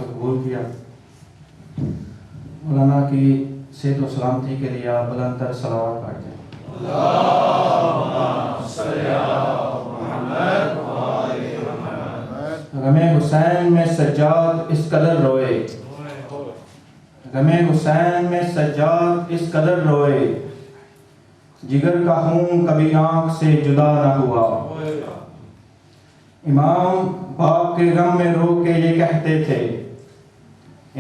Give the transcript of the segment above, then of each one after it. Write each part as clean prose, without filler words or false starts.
کو قبول کیا۔ مولانا کی صحت و سلامتی کے لیے آپ بلند تر صلوات پڑھتے ہیں۔ اللہم صلی علی محمد و آل محمد۔ غم حسین میں سجاد اس قدر روئے، غم حسین میں سجاد اس قدر روئے، جگر کا خون کبھی آنکھ سے جدا نہ ہوا۔ امام باپ کے غم میں رو کے یہ کہتے تھے،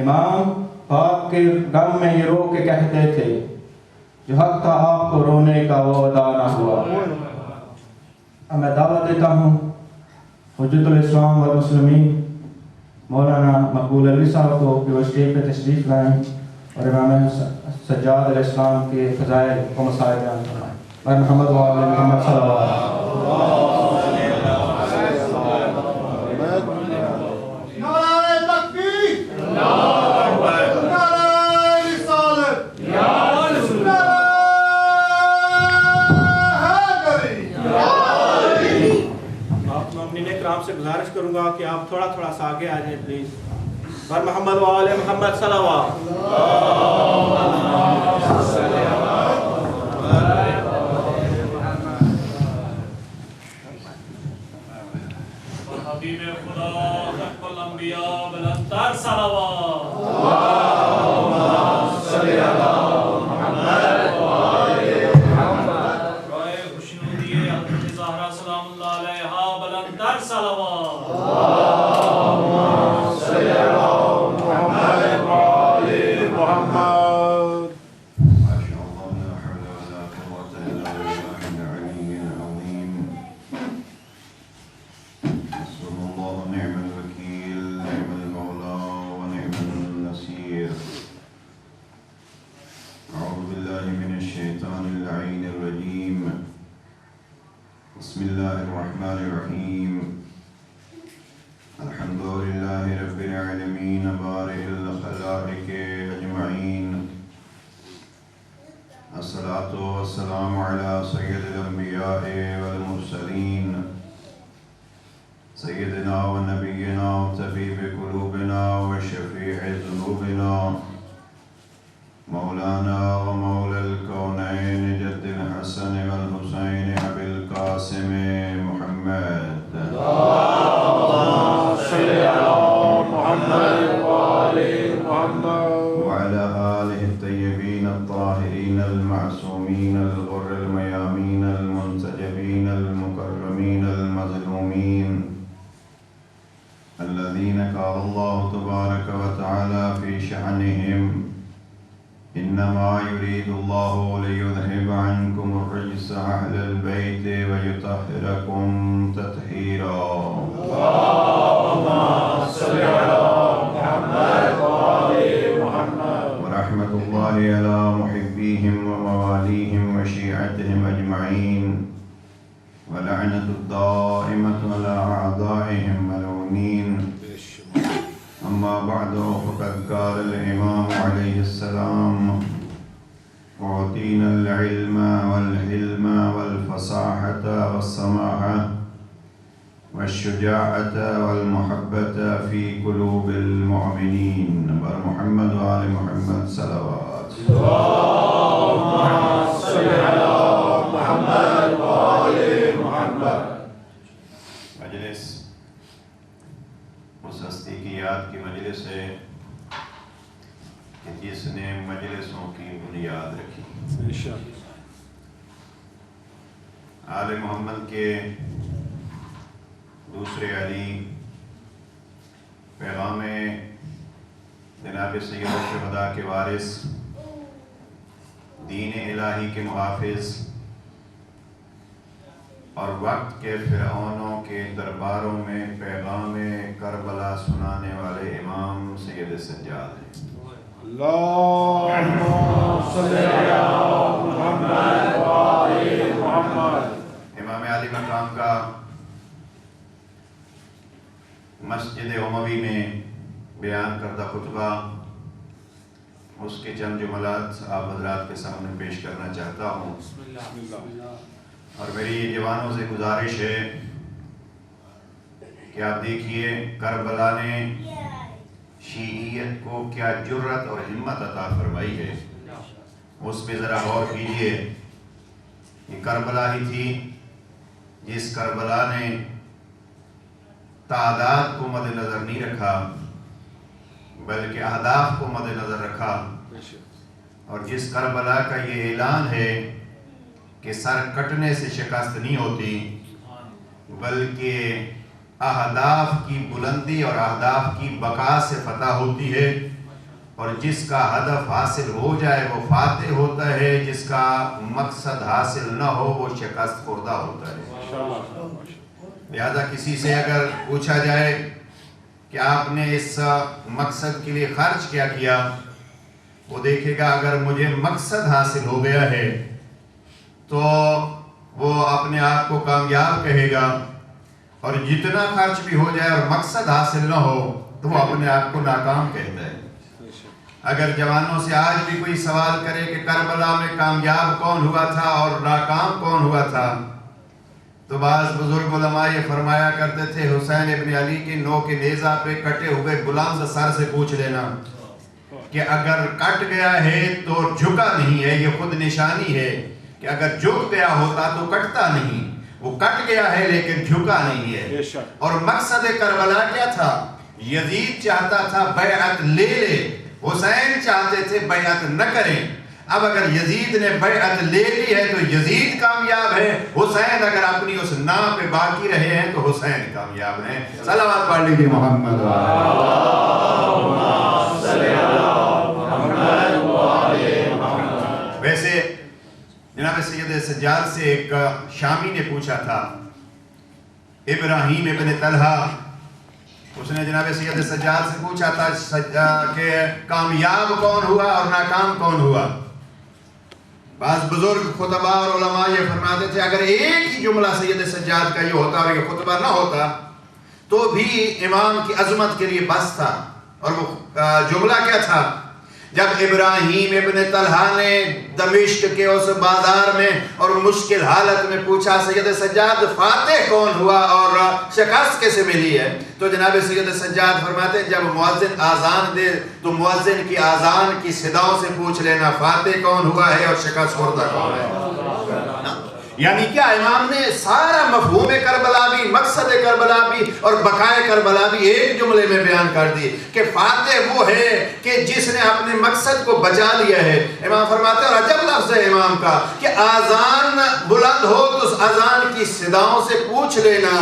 امام باپ کے غم میں یہ رو کے کہتے تھے، جو حق تھا آپ کو رونے کا وہ ادا نہ ہوا۔ اب میں دعوت دیتا ہوں حجت الاسلام والمسلمین مولانا مقبول علی صاحب کو کہ وہ اسٹیج پہ تشریف لائیں اور امام سجاد علیہ السلام کے فضائل و مسائل بیان فرمائیں۔ اور محمد و آل محمد صلی اللہ علیہ وسلم۔ سے گزارش کروں گا کہ آپ تھوڑا تھوڑا سا آگے آ جائیں پلیز۔ بر محمد و آل محمد صلوات۔ حبیب خدا خلق الانبیاء بلند تر صلوات۔ صلی علی محمد و آل محمد۔ رائے خوشنودی حضرت زہرا سلام اللہ علیہا بلند تر صلوات۔ صلی علی محمد و آل محمد۔ بسم الله الرحمن الرحيم الحمد لله رب العالمين بارئ الخلائق أجمعين الصلاة والسلام على سيد الأنبياء والمرسلين سيدنا ونبينا وطبيب قلوبنا وشفيع ذنوبنا مولانا ومولى الكونين جد الحسن والحسين أبي القاسم محمد اللهم صل على محمد وآل محمد وعلى آله الطيبين الطاهرين المعصومين الغر الميامين المنتجبين المكرمين المظلومين الذين قال الله تبارك وتعالى في شأنهم إنما يريد الله ليذهب عنكم الرجس أهل البيت ويطهركم تطهيرا اللهم صل على محمد وآل محمد ورحمة الله على محبيهم ومواليهم وشيعتهم أجمعين ولعنة الدائمة على أعدائهم ملعونين أما بعد فقد قال الإمام عليه السلام أعطينا العلم والحلم والفصاحة والسماحة والشجاعة والمحبة في قلوب المؤمنين بر محمد وآل محمد صلوات اللهم صل على محمد وآل محمد۔ مجلس اس ہستی کی یاد کی مجلس ہے کہ جس نے مجلسوں کی بنیاد رکھی۔ آل محمد کے دوسرے علی پیغام جناب سید الشہداء کے وارث، دین الہی کے محافظ اور وقت کے فرعونوں کے درباروں میں پیغام کربلا سنانے والے امام سید سجاد ہیں۔ اللهم صل على محمد وآل محمد۔ امام علی مقام کا مسجد اموی میں بیان کردہ خطبہ، اس کے چند جملات آپ حضرات کے سامنے پیش کرنا چاہتا ہوں۔ اور میری جوانوں سے گزارش ہے کہ آپ دیکھیے کربلا نے شیعیت کو کیا جرت اور ہمت عطا فرمائی ہے، اس پہ ذرا غور کیجئے۔ یہ کربلا ہی تھی جس کربلا نے تعداد کو مد نظر نہیں رکھا بلکہ اہداف کو مد نظر رکھا، اور جس کربلا کا یہ اعلان ہے کہ سر کٹنے سے شکست نہیں ہوتی بلکہ اہداف کی بلندی اور اہداف کی بقا سے فتح ہوتی ہے، اور جس کا ہدف حاصل ہو جائے وہ فاتح ہوتا ہے، جس کا مقصد حاصل نہ ہو وہ شکست خوردہ ہوتا ہے۔ لہذا کسی سے اگر پوچھا جائے کہ آپ نے اس مقصد کے لیے خرچ کیا کیا، وہ دیکھے گا اگر مجھے مقصد حاصل ہو گیا ہے تو وہ اپنے آپ کو کامیاب کہے گا، اور جتنا خرچ بھی ہو جائے اور مقصد حاصل نہ ہو تو وہ اپنے آپ کو ناکام کہتا ہے۔ اگر جوانوں سے آج بھی کوئی سوال کرے کہ کربلا میں کامیاب کون ہوا تھا اور ناکام کون ہوا تھا، تو بعض بزرگ علماء یہ فرمایا کرتے تھے حسین ابن علی کی نوک نیزہ پہ کٹے ہوئے بلند سر سے پوچھ لینا کہ اگر کٹ گیا ہے تو جھکا نہیں ہے، یہ خود نشانی ہے کہ اگر جھک گیا ہوتا تو کٹتا نہیں، وہ کٹ گیا ہے لیکن جھکا نہیں ہے۔ اور مقصد کربلا کیا تھا؟ یزید چاہتا تھا بیعت لے لے، حسین چاہتے تھے بیعت نہ کریں۔ اب اگر یزید نے بیعت لے لی ہے تو یزید کامیاب ہے، حسین اگر اپنی اس نا پہ باقی رہے ہیں تو حسین کامیاب ہیں۔ صلوات پڑھ لیجیے محمد ویسے جناب سید سجاد سے ایک شامی نے پوچھا تھا، ابراہیم ابن طلحہ، اس نے جناب سید سجاد سے پوچھا تھا کہ کامیاب کون ہوا اور ناکام کون ہوا؟ بعض بزرگ خطبہ اور علماء یہ فرماتے تھے اگر ایک ہی جملہ سید سجاد کا یہ ہوتا اور یہ خطبہ نہ ہوتا تو بھی امام کی عظمت کے لیے بس تھا، اور وہ جملہ کیا تھا؟ جب ابراہیم ابن طلحہ نے دمشق کے اس بازار میں اور مشکل حالت میں پوچھا سید سجاد فاتح کون ہوا اور شکست کیسے ملی ہے، تو جناب سید سجاد فرماتے ہیں جب مؤذن آذان دے تو مؤذن کی آذان کی صداؤں سے پوچھ لینا فاتح کون ہوا ہے اور شکست خوردہ کون ہے۔ یعنی کیا امام نے سارا مفہوم کربلا بھی، مقصد کربلا بھی اور بقائے کربلا بھی ایک جملے میں بیان کر دی کہ فاتح وہ ہے کہ جس نے اپنے مقصد کو بچا لیا ہے۔ امام فرماتے ہیں اور عجب لفظ ہے امام کا کہ آذان بلند ہو تو اس آذان کی صداؤں سے پوچھ لینا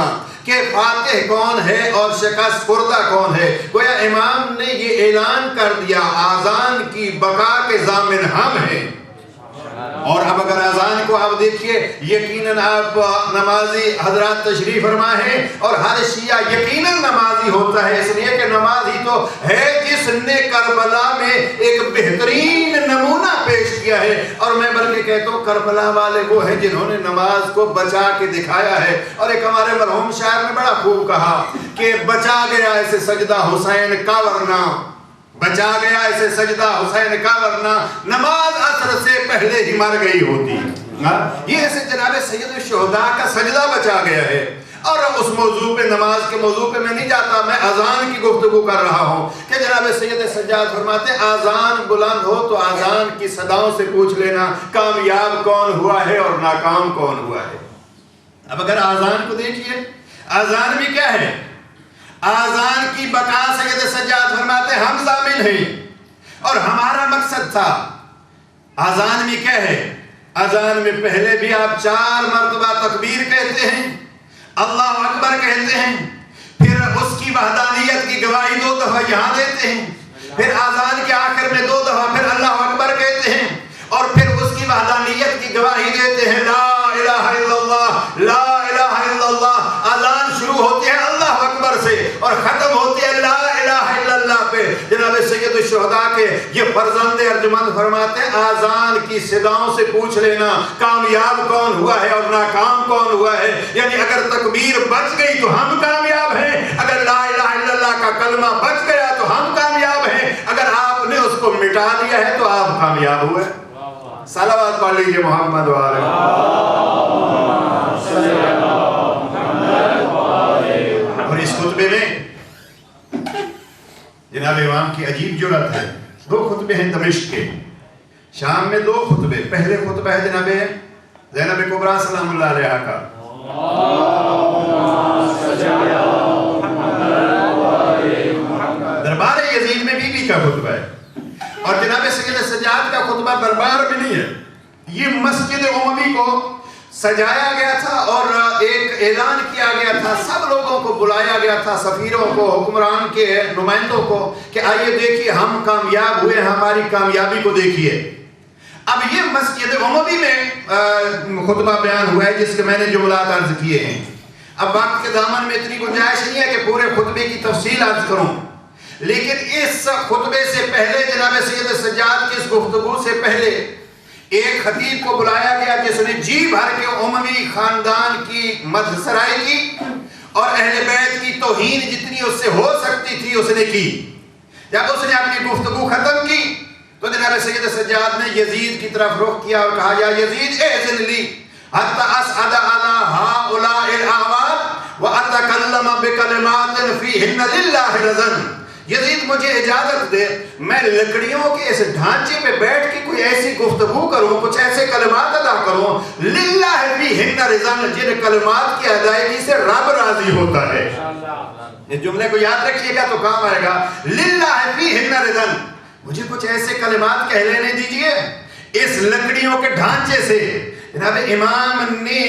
کہ فاتح کون ہے اور شکست خوردہ کون ہے۔ گویا امام نے یہ اعلان کر دیا آذان کی بقا کے ضامن ہم ہیں۔ اور اب اگر اذان کو آپ دیکھیے، یقیناً آپ نمازی حضرات تشریف فرما ہے اور ہر شیعہ یقیناً نمازی ہوتا ہے، اس لیے کہ نماز ہی تو ہے جس نے کربلا میں ایک بہترین نمونہ پیش کیا ہے۔ اور میں بلکہ کہتا ہوں کربلا والے وہ ہیں جنہوں نے نماز کو بچا کے دکھایا ہے۔ اور ایک ہمارے مرحوم شاعر نے بڑا خوب کہا کہ بچا گیا ایسے سجدہ حسین کا ورنہ، بچا گیا ایسے سجدہ حسین کا ورنہ نماز عصر سے پہلے ہی مر گئی ہوتی۔ یہ ایسے جناب سید الشہداء کا سجدہ بچا گیا ہے۔ اور اس موضوع پہ، نماز کے موضوع پہ میں نہیں جاتا، میں اذان کی گفتگو کر رہا ہوں کہ جناب سید سجاد فرماتے ہیں آذان بلند ہو تو آذان کی صداؤں سے پوچھ لینا کامیاب کون ہوا ہے اور ناکام کون ہوا ہے۔ اب اگر آذان کو دیکھیے، آذان بھی کیا ہے؟ آذان کی بقا سید سجاد فرماتے ہم ضامن ہیں اور ہمارا مقصد تھا۔ آذان میں کیا ہے؟ آذان میں پہلے بھی آپ 4 مرتبہ تکبیر کہتے ہیں، اللہ اکبر کہتے ہیں، پھر اس کی وحدانیت کی گواہی 2 دفعہ یہاں دیتے ہیں، پھر آذان کے آخر میں 2 دفعہ پھر اللہ اکبر کہتے ہیں، اور پھر اس کی وحدانیت کی گواہی دیتے ہیں لا الہ الا اللہ، لا الہ الا اللہ۔ آذان شروع ہوتی ہے اللہ اکبر سے اور ختم ہوتی ہے لا الہ الا اللہ پہ۔ جناب سید الشہداء کے یہ فرزند ارجمند فرماتے ہیں آذان کی صداؤں سے پوچھ لینا کامیاب کون ہوا ہے اور ناکام کون ہوا ہے۔ یعنی اگر تکبیر بچ گئی تو ہم کامیاب ہیں، اگر لا الہ الا اللہ کا کلمہ بچ گیا تو ہم کامیاب ہیں، اگر آپ نے اس کو مٹا دیا ہے تو آپ کامیاب ہوئے۔ صلوات پڑھ لیجیے محمد وآلہ۔ اور اس خطبے میں جناب امام کی عجیب جرات ہے. 2 خطبے ہیں دمشق کے، شام میں 2 خطبے. پہلے خطبہ ہے جناب زینب کبریٰ سلام اللہ علیہا کا، دربار یزید میں بی بی کا خطبہ ہے، اور جناب سید سجاد کا خطبہ دربار میں نہیں ہے. یہ مسجد اموی کو سجایا گیا تھا اور ایک اعلان کیا گیا تھا، سب لوگوں کو بلایا گیا تھا، سفیروں کو، حکمران کے نمائندوں کو، کہ آئیے دیکھیے ہم کامیاب ہوئے، ہماری کامیابی کو دیکھیے. اب یہ مسجد اموی میں خطبہ بیان ہوا ہے جس کے میں نے جملات عرض کیے ہیں. اب وقت کے دامن میں اتنی گنجائش نہیں ہے کہ پورے خطبے کی تفصیل عرض کروں، لیکن اس خطبے سے پہلے جناب سید سجاد کی اس گفتگو سے پہلے ایک خطیب کو بلایا گیا جس نے جی بھر کے اموی خاندان کی مدح سرائی کی اور اہل بیت کی توہین جتنی اس سے ہو سکتی تھی اس نے کی. جب اس نے اپنی گفتگو ختم کی تو جناب سید سجاد نے یزید کی طرف رخ کیا اور کہا، یا یزید اذن لی حتی اسعد علی ہؤلاء الاعواد واتکلم بکلمات فیہن للہ رضا. یزید مجھے اجازت دے میں لکڑیوں کے اس ڈھانچے پہ بیٹھ کے کوئی ایسی گفتگو کروں، کچھ ایسے کلمات ادا کروں للہ فیہن رضا، جن کلمات کی ادائیگی سے رب راضی ہوتا ہے. یہ جملے کو یاد رکھیے گا تو کام آئے گا. للہ فیہن رضا، مجھے کچھ ایسے کلمات کہہ لینے دیجئے اس لکڑیوں کے ڈھانچے سے. جناب امام نے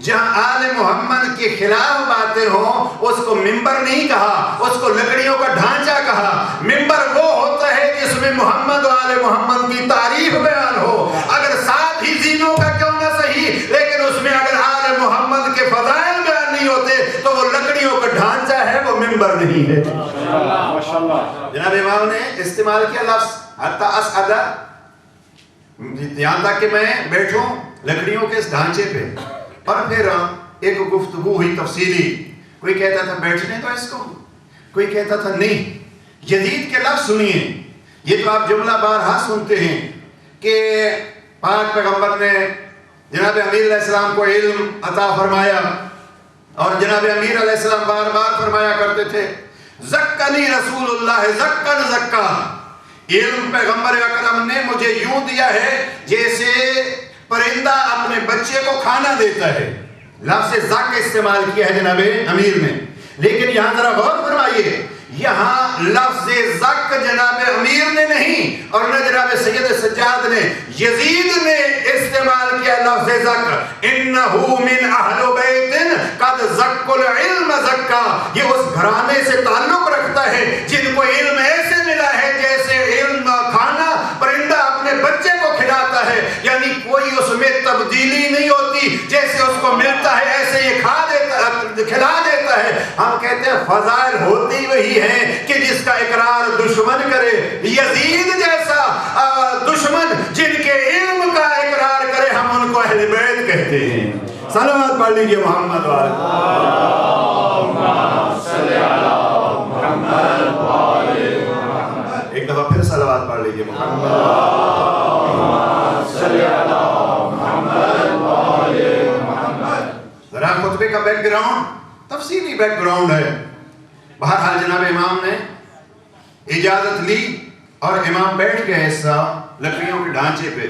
جہاں آل محمد کے خلاف باتیں ہوں اس کو ممبر نہیں کہا، اس کو لکڑیوں کا ڈھانچہ کہا. ممبر وہ ہوتا ہے جس میں محمد و آل محمد کی تعریف بیان ہو، اگر ساتھ ہی زینوں کا کیوں نہ صحیح، لیکن اس میں اگر آل محمد کے فضائل بیان نہیں ہوتے تو وہ لکڑیوں کا ڈھانچہ ہے، وہ ممبر نہیں ہے. جناب امام نے استعمال کیا لفظ حتی اسعد، یہاں تک کہ میں بیٹھوں لکڑیوں کے اس ڈھانچے پہ. اور پھر ایک گفتگو ہوئی تفصیلی. کوئی کہتا تھا بیٹھنے تو اس کو، کوئی کہتا تھا نہیں. یزید کے لفظ سنیے، یہ تو آپ جملہ بارہا سنتے ہیں کہ پاک پیغمبر نے جناب امیر علیہ السلام کو علم عطا فرمایا، اور جناب امیر علیہ السلام بار بار فرمایا کرتے تھے زکانی رسول اللہ زکن زکا. علم پیغمبر اکرم نے مجھے یوں دیا ہے جیسے پرندہ اپنے بچے کو کھانا دیتا ہے. لفظ زک استعمال کیا ہے جناب امیر نے، لیکن یہاں ذرا غور فرمائیے، یہاں لفظ زک جناب امیر نے نہیں اور نہ جناب سید سجاد نے، یزید نے استعمال کیا لفظ زک. انہو من اہل بیت قد زک العلم زکا. یہ اس گھرانے سے تعلق رکھتا ہے جن کو علم ایسے ملا ہے جیسے علم کھانا پرندہ اپنے بچے کو کھلاتا ہے، یعنی کوئی اس میں تبدیلی نہیں ہوتی، جیسے اس کو ملتا ہے ایسے یہ کھلا دیتا ہے. ہم کہتے ہیں فضائل ہوتی وہی ہیں کہ جس کا اقرار دشمن کرے. یزید جیسا دشمن جن کے علم کا اقرار کرے ہم ان کو اہل بیت کہتے ہیں. صلوات پڑھ لیجئے محمد ایک دفعہ پھر صلوات پڑھ لیجئے محمد. ذرا خطبے کا بیک گراؤنڈ تفصیلی بیک گراؤنڈ ہے. بہرحال جناب امام نے اجازت لی اور امام بیٹھ گئے اس لکڑیوں کے ڈھانچے پہ،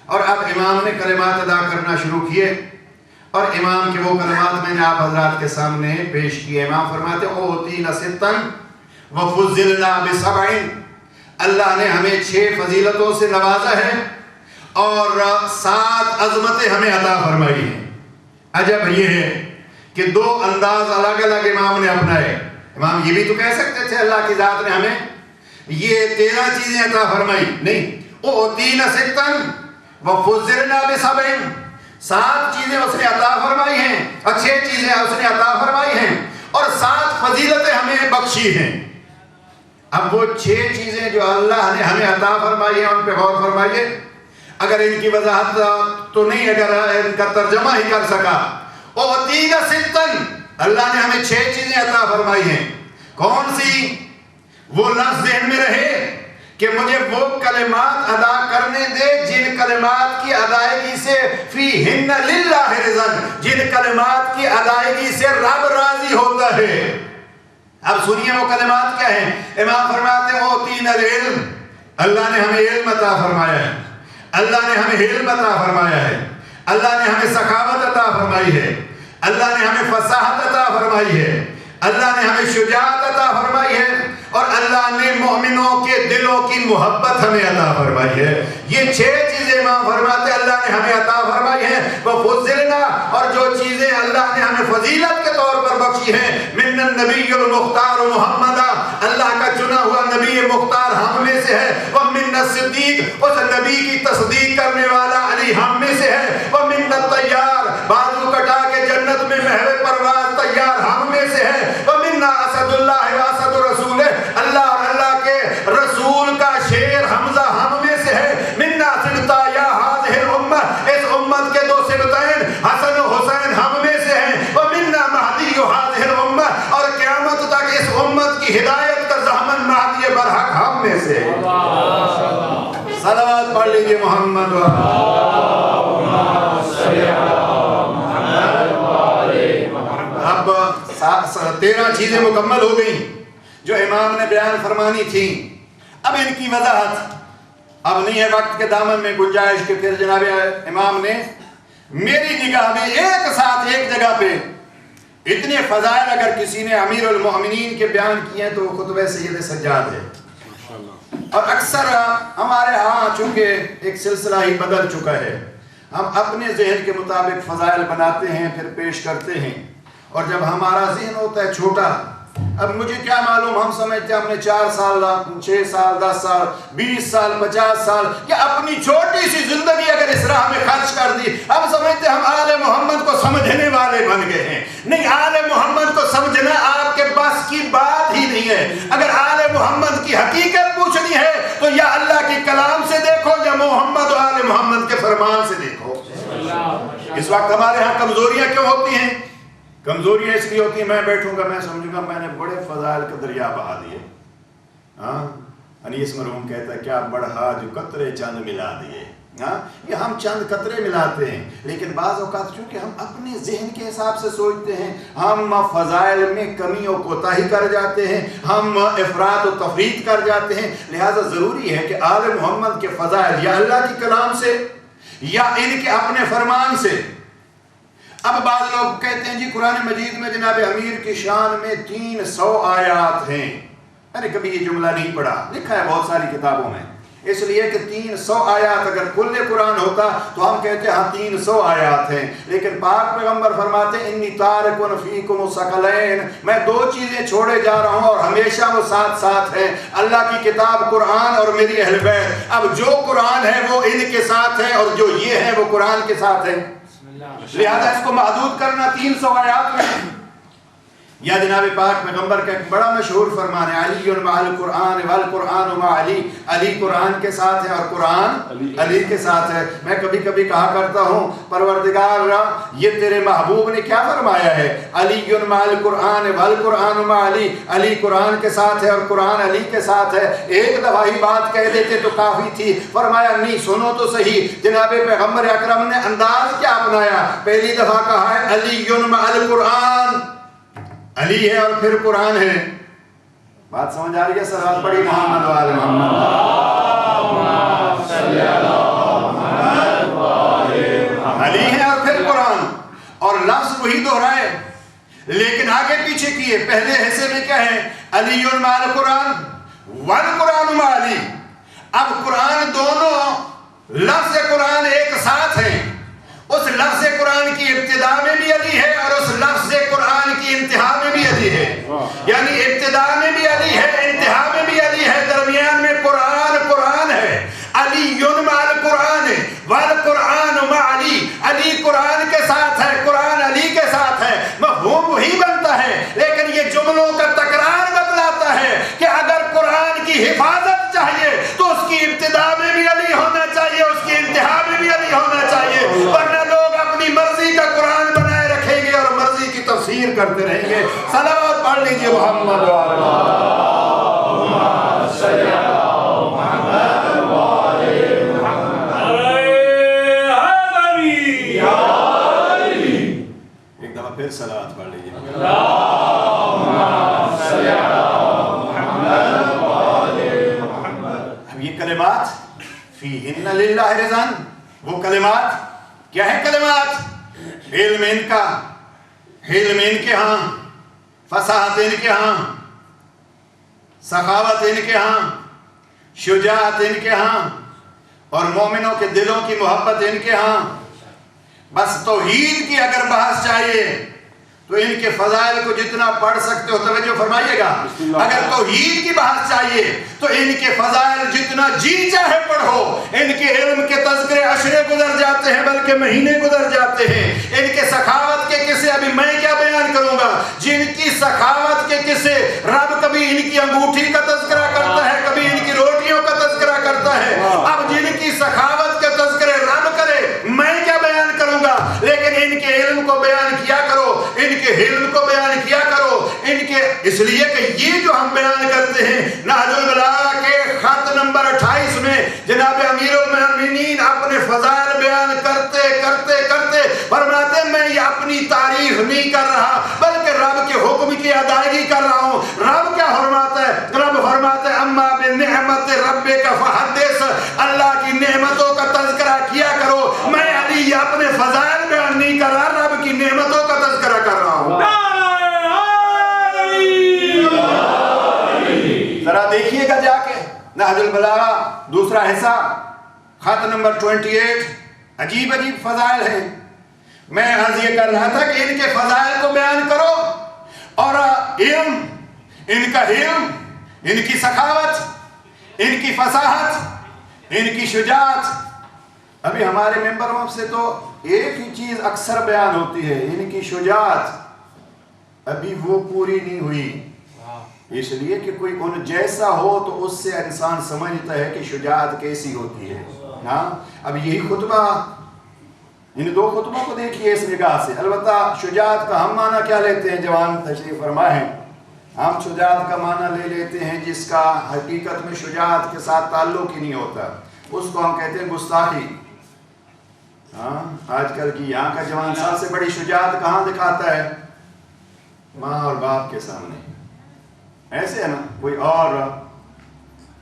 اور اب امام نے کلمات ادا کرنا شروع کیے. اور امام کے وہ کلمات میں نے آپ حضرات کے سامنے پیش کیے. امام فرماتے اوتینا ستن وفضلنا بسبعین، اللہ نے ہمیں 6 فضیلتوں سے نوازا ہے اور 7 عظمتیں ہمیں عطا فرمائی ہیں. عجب یہ ہے کہ 2 انداز الگ الگ امام نے اپنائے. امام یہ بھی تو کہہ سکتے تھے اللہ کی ذات نے ہمیں یہ 13 چیزیں عطا فرمائی، نہیں، اوتینا ستن وفضلنا بسبعین، 7 چیزیں اس نے عطا فرمائی ہیں اور 6 چیزیں اس نے عطا فرمائی ہیں اور 7 فضیلتیں ہمیں بخشی ہیں. اب وہ 6 چیزیں جو اللہ نے ہمیں عطا فرمائی ہیں ان پہ غور فرمائیے. اگر ان کی وضاحت تو نہیں، اگر ان کا ترجمہ ہی کر سکا. اوتینا ستن، اللہ نے ہمیں 6 چیزیں عطا فرمائی ہیں. کون سی؟ وہ لفظ ذہن میں رہے کہ مجھے وہ کلمات ادا کرنے دے جن کلمات کی ادائیگی سے فیہن للہ رضا، جن کلمات کی ادائیگی سے رب راضی ہوتا ہے. اب سنیے وہ کلمات کیا ہیں. امام فرماتے ہیں اوتینا العلم، اللہ نے ہمیں علم عطا فرمایا ہے، اللہ نے ہمیں علم عطا فرمایا ہے، اللہ نے ہمیں سخاوت عطا فرمائی ہے، اللہ نے ہمیں فصاحت عطا فرمائی ہے، اللہ نے ہمیں شجاعت عطا فرمائی ہے، اور اللہ نے مومنوں کے دلوں کی محبت ہمیں عطا فرمائی ہے. یہ 6 چیزیں امام فرماتے ہیں اللہ نے ہمیں عطا فرمائی ہیں. وَفُضِّلْنَا، اور جو چیزیں اللہ نے ہمیں فضیلت کے طور پر بخشی ہیں. مِنَ النَّبِيُّ الْمُخْتَارُ مُحَمَّدًا، اللہ کا چنا ہوا نبی مختار ہم میں سے ہے. وَمِنَ الصِّدِّيقِ، اس نبی کی تصدیق کرنے والا علی ہم میں سے ہے. وَمِنَ الطَّيَّارِ، بازو کٹا کے جنت میں محو پرواز تیار ہم میں سے ہے. وَمِنَّا اسد اللہ واسد رسول، اللہ اور اللہ کے رسول کا شیر حمزہ ہم میں سے ہے. منا سبتا یا ہذہ الامہ، اس امت کے 2 سبتین حسن و حسین ہم میں سے ہیں. ومنا مہدی ہذہ الامہ، اور قیامت تک اس امت کی ہدایت کا ضامن مہدی برحق ہم میں سے ہے. صلوات پڑھ لیجئے محمد اب 13 چیزیں مکمل ہو گئیں جو امام نے بیان فرمانی تھی. اب ان کی وضاحت اب نہیں ہے وقت کے دامن میں گنجائش کے. پھر جناب امام نے میری نگاہ میں ایک ساتھ ایک جگہ پہ اتنے فضائل اگر کسی نے امیر المؤمنین کے بیان کیے ہیں تو وہ خطبہ سید سجاد ہے. اور اکثر ہمارے ہاں چونکہ ایک سلسلہ ہی بدل چکا ہے، ہم اپنے ذہن کے مطابق فضائل بناتے ہیں پھر پیش کرتے ہیں. اور جب ہمارا ذہن ہوتا ہے چھوٹا، اب مجھے کیا معلوم، ہم سمجھتے ہیں ہم نے 4 سال 6 سال 10 سال 20 سال 50 سال یا اپنی چھوٹی سی زندگی اگر اس راہ میں خرچ کر دی، ہم سمجھتے ہیں ہم آل محمد کو سمجھنے والے بن گئے ہیں. نہیں، آل محمد کو سمجھنا آپ کے بس کی بات ہی نہیں ہے. اگر آل محمد کی حقیقت پوچھنی ہے تو یا اللہ کے کلام سے دیکھو یا محمد و آل محمد کے فرمان سے دیکھو. اس وقت ہمارے ہاں کمزوریاں کیوں ہوتی ہیں؟ کمزوریاں اس لیے ہوتی ہیں، میں بیٹھوں گا میں سمجھوں گا میں نے بڑے فضائل کا دریا بہا دیے. ہاں، انیس مرحوم کہتا ہے کیا بڑھا جو قطرے چند ملا دیے. ہاں، یہ ہم چند قطرے ملاتے ہیں، لیکن بعض اوقات چونکہ ہم اپنے ذہن کے حساب سے سوچتے ہیں، ہم فضائل میں کمی و کوتاہی کر جاتے ہیں، ہم افراط و تفریط کر جاتے ہیں. لہذا ضروری ہے کہ آل محمد کے فضائل یا اللہ کے کلام سے یا ان کے اپنے فرمان سے. اب بعض لوگ کہتے ہیں جی قرآن مجید میں جناب امیر کی شان میں 300 آیات ہیں. میں نے کبھی یہ جملہ نہیں پڑھا، لکھا ہے بہت ساری کتابوں میں، اس لیے کہ 300 آیات اگر کل قرآن ہوتا تو ہم کہتے ہیں ہاں 300 آیات ہیں. لیکن پاک پیغمبر فرماتے ہیں انی تارکن فیکم ثقلین، میں 2 چیزیں چھوڑے جا رہا ہوں اور ہمیشہ وہ ساتھ ساتھ ہیں، اللہ کی کتاب قرآن اور میری اہل بیت. اب جو قرآن ہے وہ ان کے ساتھ ہے اور جو یہ ہے وہ قرآن کے ساتھ ہے. لہذا اس کو محدود کرنا 300 آیات میں. یا جناب پاک پیغمبر کا ایک بڑا مشہور فرمان ہے علی مع القرآن والقرآن مع علی، علی قرآن کے ساتھ ہے اور قرآن علی کے ساتھ ہے. میں کبھی کبھی کہا کرتا ہوں پروردگار یہ تیرے محبوب نے کیا فرمایا ہے، علی مع القرآن والقرآن مع علی، علی قرآن کے ساتھ ہے اور قرآن علی کے ساتھ ہے. ایک دفعہ ہی بات کہہ دیتے تو کافی تھی. فرمایا نہیں سنو تو صحیح، جناب پیغمبر اکرم نے انداز کیا اپنایا. پہلی دفعہ کہا ہے علی مع القرآن، علی ہے اور پھر قرآن ہے. بات سمجھ آ رہی ہے؟ صلوات پڑھی محمد و آل محمد. علی ہے اور پھر قرآن، اور لفظ وہی دہرائے لیکن آگے پیچھے کیے. پہلے حصے میں کیا ہے، علی مع القرآن والقرآن مع علی. اب قرآن دونوں لفظ قرآن ایک ساتھ ہیں. اس لفظ قرآن کی ابتدا میں بھی علی ہے اور اس لفظ قرآن کی انتہا میں بھی علی ہے. یعنی ابتدا میں بھی علی ہے، انتہا میں بھی علی ہے، درمیان میں قرآن ہے. علی مع القرآن والقرآن مع علی، علی قرآن کے ساتھ ہے، قرآن علی کے ساتھ ہے. مفہوم وہی بنتا ہے لیکن یہ جملوں کا تکرار بتلاتا ہے کہ اگر قرآن کی حفاظت چاہیے تو اس کی ابتدا میں بھی علی ہونا چاہیے، اس کی انتہا میں بھی علی ہونا چاہیے. ورنہ لوگ اپنی مرضی کا قرآن بنائے رکھیں گے اور مرضی کی تفسیر کرتے رہیں گے. صلوات پڑھ لیجئے محمد و آل محمد. ایک دفعہ پھر صلوات پڑھ لیجئے. اللہم صلی فیہن للہ رضان، وہ کلمات کیا ہے؟ کلمات علم ان کا، علم ان کے ہاں، فصاحت ان کے ہاں، سخاوت ان کے ہاں، شجاعت ان کے ہاں، اور مومنوں کے دلوں کی محبت ان کے ہاں۔ بس توحید کی اگر بحث چاہیے تو ان کے فضائل کو جتنا پڑھ سکتے ہو، توجہ فرمائیے گا، اگر توحید کی بحث چاہیے تو ان کے فضائل جتنا جی چاہے پڑھو۔ ان کے علم کے تذکرے عشرے گزر جاتے ہیں بلکہ مہینے گزر جاتے ہیں۔ ان کے سخاوت کے قصے ابھی میں کیا بیان کروں گا، جن کی سخاوت کے قصے رب کبھی ان کی انگوٹھی کا تذکرہ کرتا ہے، کبھی ان کی روٹیوں کا تذکرہ کرتا ہے۔ اب جن کی سخاوت کے تذکرے رب کرے میں کیا بیان کروں گا، لیکن ان کے علم کو بیان کیا کرو، ان کے علم کو بیان کیا کرو، ان کے، اس لیے کہ یہ جو ہم بیان کرتے ہیں نہج البلاغہ کے خط نمبر 28 میں جناب امیر المومنین اپنے فضائل بیان کرتے کرتے کرتے فرماتے ہیں میں یہ اپنی تعریف نہیں کر رہا بلکہ رب کے حکم کی ادائیگی کر رہا ہوں۔ رب کیا فرماتا ہے؟ رب فرماتا ہے اما بنعمت ربک فحدث، اللہ کی نعمتوں کا تذکرہ کیا کرو۔ میں علی اپنے فضائل بیان نہیں کر رہا، رب کی نعمتوں کا تذکرہ کر رہا ہوں۔ ذرا دیکھیے گا جا کے نہج البلاغہ دوسرا حصہ خط نمبر 28، عجیب عجیب فضائل ہیں۔ میں عرض یہ کر رہا تھا کہ ان کے فضائل کو بیان کرو، اور علم، ان کا علم، ان کی سخاوت، ان کی فصاحت، ان کی شجاعت۔ ابھی ہمارے ممبروں سے تو ایک ہی چیز اکثر بیان ہوتی ہے، ان کی شجاعت، ابھی وہ پوری نہیں ہوئی، اس لیے کہ کوئی ان جیسا ہو تو اس سے انسان سمجھتا ہے کہ شجاعت کیسی ہوتی ہے۔ ہاں اب یہی خطبہ، ان دو خطبوں کو دیکھیے اس نگاہ سے۔ البتہ شجاعت کا ہم معنی کیا لیتے ہیں؟ جوان تشریف فرما ہے، ہم شجاعت کا معنی لے لیتے ہیں جس کا حقیقت میں شجاعت کے ساتھ تعلق ہی نہیں ہوتا، اس کو ہم کہتے ہیں گستاخی۔ ہاں آج کل کی یہاں کا جوان سب سے بڑی شجاعت کہاں دکھاتا ہے؟ ماں اور باپ کے سامنے۔ ایسے ہے نا، کوئی اور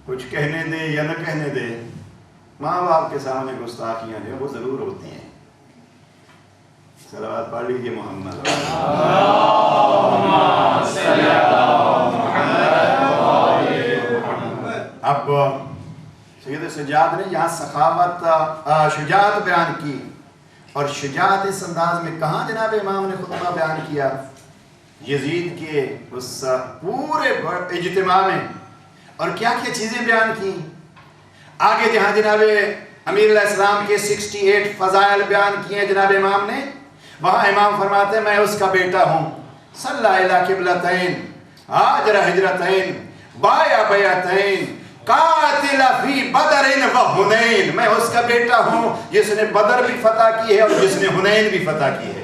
کچھ کہنے دے یا نہ کہنے دے، ماں باپ کے سامنے گستاخیاں جو وہ ضرور ہوتی ہیں۔ صلوات پڑھ لیجیے محمد۔ اب سید سجاد نے یہاں سخاوت، شجاعت بیان کی، اور شجاعت اس انداز میں کہاں جناب امام نے خطبہ بیان کیا؟ یزید کے اس پورے اجتماع میں۔ اور کیا کیا چیزیں بیان کی؟ آگے جہاں جناب امیر علیہ السلام کے 68 فضائل بیان کیے جناب امام نے، وہاں امام فرماتے ہیں میں اس کا بیٹا ہوں، صلی الی قبلتین، ہاجر ہجرتین، بایا بیعتین، قاتل فی بدر و حنین، میں اس کا بیٹا ہوں جس نے بدر بھی فتح کی ہے اور جس نے حنین بھی فتح کی ہے۔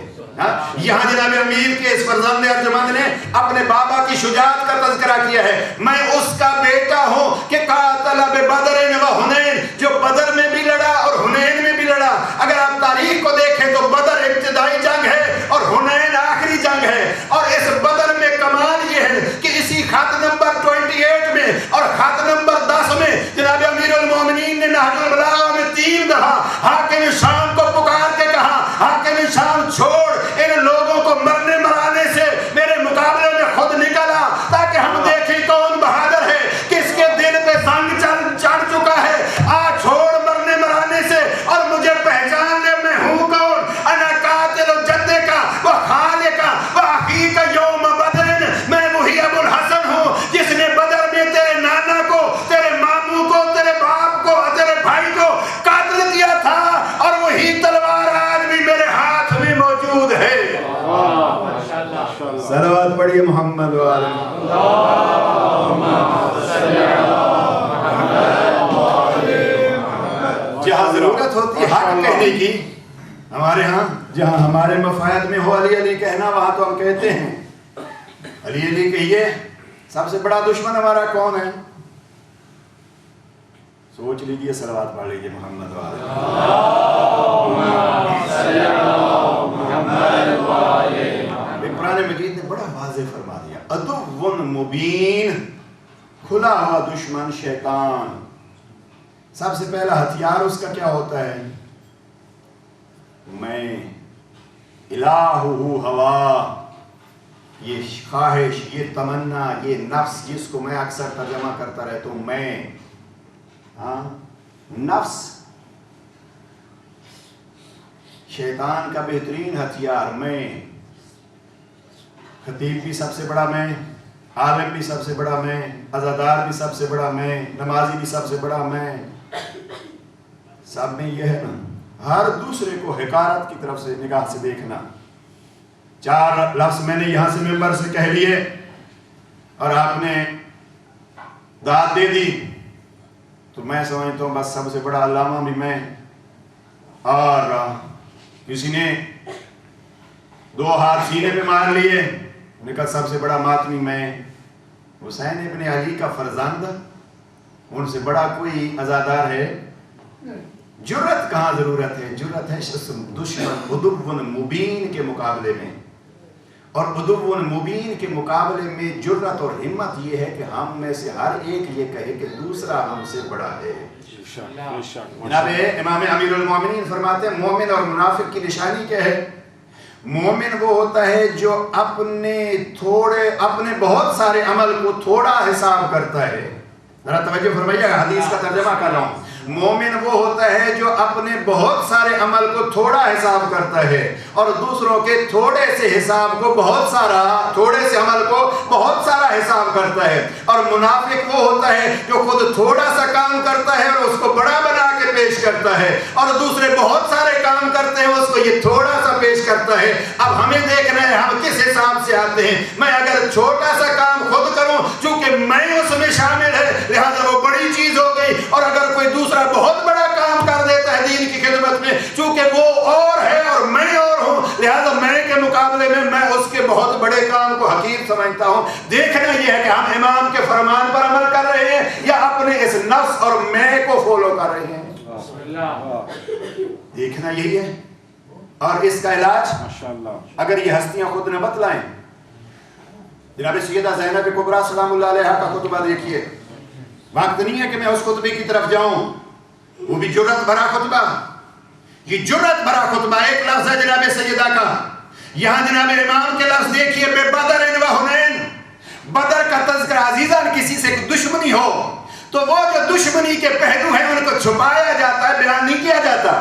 یہاں جناب امیر کے اس فرزند ارجمند نے اپنے بابا کی شجاعت کا تذکرہ کیا ہے، میں اس کا بیٹا ہوں کہ قاتل بدر و حنین، جو بدر میں بھی لڑا اور حنین میں بھی لڑا۔ اگر آپ تاریخ کو دیکھیں تو بدر ابتدائی جنگ ہے اور حنین آخری جنگ ہے، اور اس بدر میں کمال یہ ہے کہ اسی خط نمبر 28 میں اور خط نمبر 10 میں جناب امیر المومنین نے نہج البلاغہ میں 3 دفعہ حاکم شام کو پکار کے کہا، حاکم شام چھوڑ ان لوگوں کو مرنے مرانے سے میرے مقابلے میں خود نکلا، تاکہ ہم دیکھیں کون بہادر ہے، کس کے دل پہ زنگ چڑھ چکا ہے، آ چھوڑ مرنے مرانے سے اور مجھے پہچان لے میں ہوں کون، انا قاتل جدے کا و خالے کا و اخی کا یوم بدر، میں وہی ابو الحسن ہوں جس نے بدر میں تیرے نانا کو، تیرے ماموں کو، تیرے باپ کو، تیرے بھائی کو قتل کیا تھا، اور وہی تلوار آج بھی میرے ہاتھ میں موجود ہے۔ صلوات پڑھیے محمد والے۔ جہاں ضرورت ہوتی ہے حق کہنے کی، ہمارے ہاں جہاں ہمارے مفاد میں ہو علی علی کہنا، وہاں تو ہم کہتے ہیں علی علی کہیے۔ سب سے بڑا دشمن ہمارا کون ہے؟ سوچ لیجئے، صلوات پڑھ لیجئے محمد والے۔ قرآن مجید نے بڑا واضح فرما دیا، عدو مبین، کھلا ہوا دشمن شیطان، سب سے پہلا ہتھیار اس کا کیا ہوتا ہے؟ میں الہ ہوا، یہ خواہش، یہ تمنا، یہ نفس جس کو میں اکثر ترجمہ کرتا رہتا ہوں میں، ہاں نفس شیطان کا بہترین ہتھیار میں. خطیب بھی سب سے بڑا میں، عالم بھی سب سے بڑا میں، عزادار بھی سب سے بڑا میں، نمازی بھی سب سے بڑا میں. سب میں یہ ہے نا، ہر دوسرے کو حقارت کی طرف سے نگاہ سے دیکھنا. 4 لفظ میں نے یہاں سے ممبر سے کہہ لیے اور آپ نے داد دے دی تو میں سمجھتا ہوں بس سب سے بڑا علامہ بھی میں. اور کسی نے 2 ہاتھ سینے پہ مار لیے، نے کہا سب سے بڑا ماتمی میں. حسین ابن علی کا فرزند، ان سے بڑا کوئی عزادار ہے؟ جرت کہاں ضرورت ہے؟ جرت ہے دشمن عدو مبین کے مقابلے میں. اور عدو مبین کے مقابلے میں جرت اور ہمت یہ ہے کہ ہم میں سے ہر ایک یہ کہے کہ دوسرا ہم سے بڑا ہے. جناب امام امیر المومنین فرماتے ہیں مومن اور منافق کی نشانی کیا ہے؟ مومن وہ ہوتا ہے جو اپنے بہت سارے عمل کو تھوڑا حساب کرتا ہے. ذرا توجہ فرمائیے، حدیث کا ترجمہ کر رہا ہوں. مومن وہ ہوتا ہے جو اپنے بہت سارے عمل کو تھوڑا حساب کرتا ہے اور دوسروں کے تھوڑے سے حساب کو تھوڑے سے عمل کو بہت سارا حساب کرتا ہے. اور منافق وہ ہوتا ہے جو خود تھوڑا سا کام کرتا ہے اور اس کو بڑا بنا کے پیش کرتا ہے اور دوسرے بہت سارے کام کرتے ہیں اس کو یہ تھوڑا سا پیش کرتا ہے. اب ہمیں دیکھنا ہے ہم کس حساب سے آتے ہیں. میں اگر چھوٹا سا کام خود کروں چونکہ میں اس میں شامل ہے لہذا وہ بڑی چیز ہو گئی، اور اگر کوئی دوسرا بہت بڑا کام کر دیتا ہے دین کی خدمت میں چونکہ وہ اور ہے اور میں اور ہوں لہذا میں کے مقابلے میں اس کے بہت بڑے کام کو حقیر سمجھتا ہوں. دیکھنا یہ ہے کہ ہم امام کے فرمان پر عمل کر رہے ہیں یا اپنے اس نفس اور میں کو فالو کر رہے ہیں. دیکھنا یہی ہے. اور اس کا علاج اگر یہ ہستیاں خود نہ بتلائیں. جناب سیدہ زینب کبریٰ سلام اللہ علیہا کا خطبہ دیکھیے. وقت نہیں ہے کہ میں اس خطبے کی طرف جاؤں، وہ بھی جرت بھرا خطبہ. یہ جرت بھرا خطبہ. ایک لفظ ہے جناب سیدہ کا، یہاں جناب امام کے لفظ دیکھیے بے بدر و حنین. بدر کا تذکرہ عزیزان کسی سے دشمنی ہو تو وہ جو دشمنی کے پہلو ہیں ان کو چھپایا جاتا ہے، بیان نہیں کیا جاتا.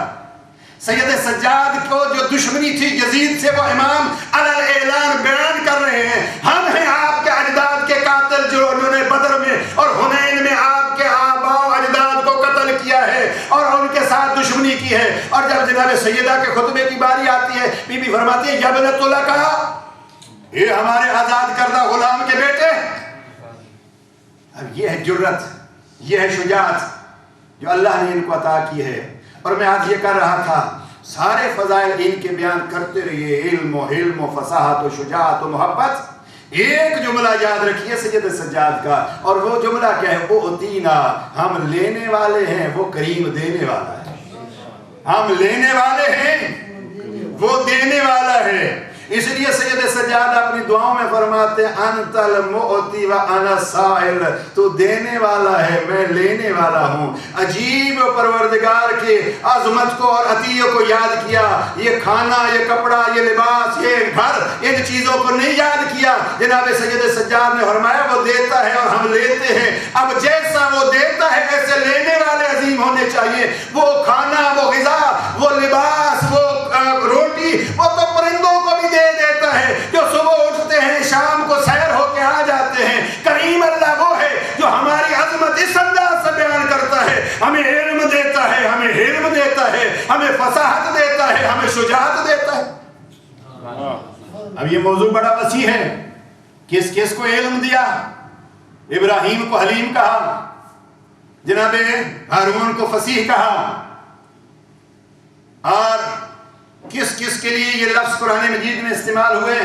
سید سجاد کو جو دشمنی تھی یزید سے وہ امام علی اعلان بیان کر رہے ہیں. ہم ہیں آپ کے اجداد کے قاتل جو انہوں نے بدر میں اور حنین میں آپ کے آباء و اجداد کو قتل کیا ہے اور ان کے ساتھ دشمنی کی ہے. اور جب جناب سیدہ کے خطبے کی باری آتی ہے بی بی فرماتی ہے یبنۃ لکا، یہ ہمارے آزاد کردہ غلام کے بیٹے. اب یہ ہے جرت، یہ ہے شجاعت جو اللہ نے ان کو عطا کی ہے. اور میں آج یہ کر رہا تھا سارے فضائل ان کے بیان کرتے رہیے، علم و حلم و فصاحت و شجاعت و محبت. ایک جملہ یاد رکھیے سید سجاد کا، اور وہ جملہ کیا ہے؟ اعطینا، ہم لینے والے ہیں وہ کریم دینے والا ہے. ہم لینے والے ہیں وہ دینے والا ہے. اس لیے سید سجاد اپنی دعاؤں میں فرماتے ہیں انت المعطی و انا السائل، تو دینے والا ہے میں لینے والا ہوں. عجیب پروردگار کے عظمت کو اور عطیے کو یاد کیا. یہ کھانا، یہ کپڑا، یہ لباس، یہ گھر، ان چیزوں کو نہیں یاد کیا. جناب سید سجاد نے فرمایا وہ دیتا ہے اور ہم لیتے ہیں. اب جیسا وہ دیتا ہے ایسے لینے والے عظیم ہونے چاہیے. وہ کھانا، وہ غذا، وہ لباس، وہ روٹی، وہ تو پرندوں کو بھی دے دیتا ہے جو صبح اٹھتے ہیں شام کو سیر ہو کے آ جاتے ہیں. کریم اللہ وہ ہے جو ہماری عظمت اس انداز سے بیان کرتا ہے. ہمیں علم دیتا ہے، ہمیں حلم دیتا ہے، ہمیں فصاحت دیتا ہے، ہمیں شجاعت دیتا ہے. اب یہ موضوع بڑا وسیع ہے. کس کس کو علم دیا؟ ابراہیم کو حلیم کہا، جناب ہارون کو فصیح کہا. اور کس کس کے لیے یہ لفظ قرآن مجید میں استعمال ہوئے؟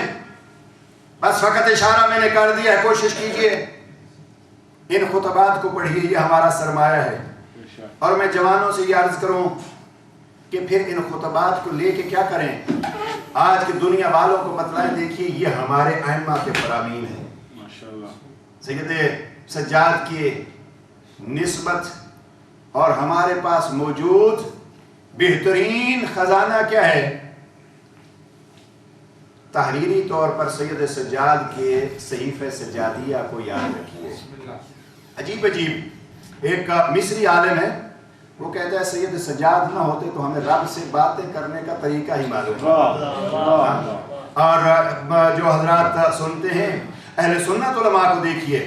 بس فقط اشارہ میں نے کر دیا ہے. کوشش کیجئے ان خطبات کو پڑھیے، یہ ہمارا سرمایہ ہے. اور میں جوانوں سے یہ عرض کروں کہ پھر ان خطبات کو لے کے کیا کریں؟ آج کی دنیا والوں کو بتلائیں. دیکھیے یہ ہمارے ائمہ کے فرامین ہیں. سید سجاد کی نسبت اور ہمارے پاس موجود بہترین خزانہ کیا ہے؟ تحریری طور پر سید سجاد کے صحیفہ سجادیہ کو یاد رکھیے. عجیب عجیب ایک مصری عالم ہے، وہ کہتا ہے سید سجاد نہ ہوتے تو ہمیں رب سے باتیں کرنے کا طریقہ ہی معلوم ہے. اور جو حضرات سنتے ہیں اہل سنت علماء کو دیکھیے،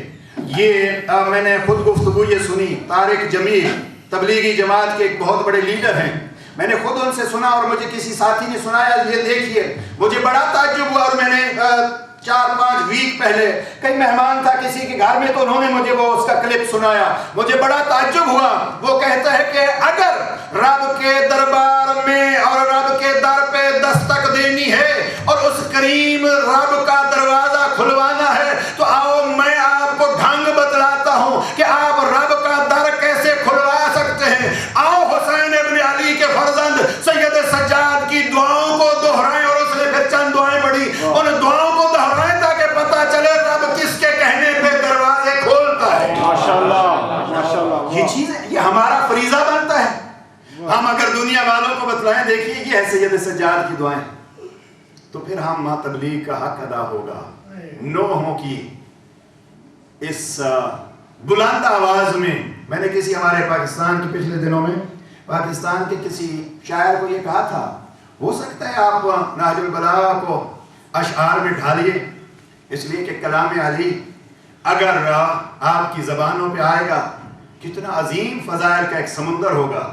یہ میں نے خود گفتگو یہ سنی، طارق جمیل تبلیغی جماعت کے ایک بہت بڑے لیڈر ہیں، میں نے خود ان سے سنا اور مجھے کسی ساتھی نے سنایا. یہ دیکھیے مجھے بڑا تعجب ہوا، اور میں نے 4-5 ویک پہلے کئی مہمان تھا کسی کے گھر میں تو انہوں نے مجھے وہ اس کا کلپ سنایا، مجھے بڑا تعجب ہوا. وہ کہتا ہے کہ اگر رب کے دربار میں اور رب کے در پہ دستک دینی ہے اور اس کریم رب کا دروازہ کھلوانا ہے تو آؤ میں آپ کو ڈھنگ بتلاتا ہوں کہ آپ رب کا در کیسے کھلوا سکتے ہیں. آؤ حسین ابن علی کے فرزند سید سجاد کی دعاؤں کو دہرائیں. اور اس نے پھر چند دعائیں پڑھی، ان دعاؤں کو دہرائیں تاکہ پتہ چلے رب کس کے کہنے پہ دروازے کھولتا ہے. ماشاءاللہ یہ چیز یہ ہمارا فریضہ بنتا ہے. ہم اگر دنیا والوں کو بتلائیں دیکھیے یہ ہے سید سجاد کی دعائیں، تو پھر ہم تبلیغ کا حق ادا ہوگا. نوحوں کی اس بلند آواز میں نے کسی ہمارے پاکستان کے پچھلے دنوں میں پاکستان کے کسی شاعر کو یہ کہا تھا، ہو سکتا ہے آپ نہج البلاغہ کو اشعار میں ڈھالیے، اس لیے کہ کلام علی اگر آپ کی زبانوں پہ آئے گا کتنا عظیم فضائل کا ایک سمندر ہوگا.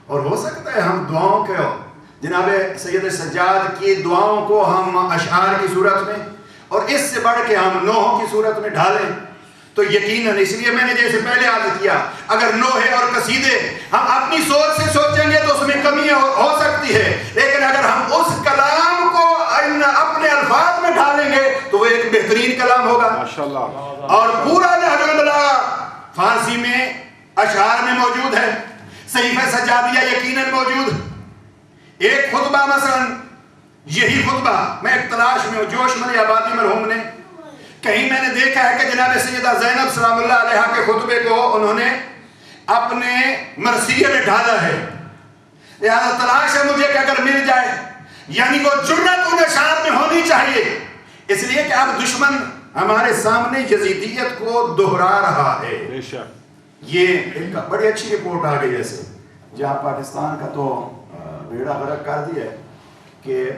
اور ہو سکتا ہے ہم دعاؤں کو جناب سید سجاد کی دعاؤں کو ہم اشعار کی صورت میں اور اس سے بڑھ کے ہم نوحوں کی صورت میں ڈھالیں تو یقیناً، اس لیے میں نے جیسے پہلے عرض کیا، اگر نوحے اور قصیدے ہم اپنی سوچ سے سوچیں گے تو اس میں کمی ہو سکتی ہے، لیکن اگر ہم اس کلام کو اپنے الفاظ میں ڈھالیں گے تو وہ ایک بہترین کلام ہوگا. ماشاءاللہ. اور پورا نہج البلاغہ فارسی میں اشعار میں موجود ہے، صحیفہ سجادیہ یقیناً موجود. ایک خطبہ مثلا یہی خطبہ میں ایک تلاش میں ہوں، جوش ملی آبادی مرحوم نے کہیں میں نے دیکھا ہے کہ جناب سیدہ زینب سلام اللہ علیہا کے خطبے کو انہوں نے اپنے مرثیے میں ڈھالا ہے. لہذا تلاش ہے مجھے کہ اگر مل جائے، یعنی وہ جرت ان اشعار میں ہونی چاہیے، اس لیے کہ اب دشمن ہمارے سامنے یزیدیت کو دہرا رہا ہے. یہ ایک بڑی اچھی رپورٹ آ گئی ایسے جہاں پاکستان کا تو بیڑا غرق کر دیا ہے کہ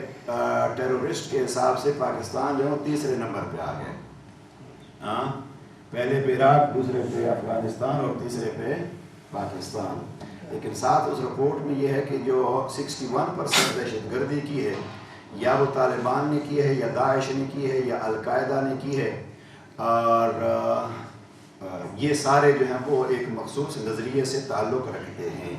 ٹیرورسٹ کے حساب سے پاکستان جو ہے تیسرے نمبر پہ آ گئے. پہلے پہ عراق، دوسرے پہ افغانستان اور تیسرے پہ پاکستان. لیکن ساتھ اس رپورٹ میں یہ ہے کہ جو 61% دہشت گردی کی ہے یا وہ طالبان نے کی ہے یا داعش نے کی ہے یا القاعدہ نے کی ہے، اور یہ سارے جو ہیں وہ ایک مخصوص نظریے سے تعلق رکھتے ہیں.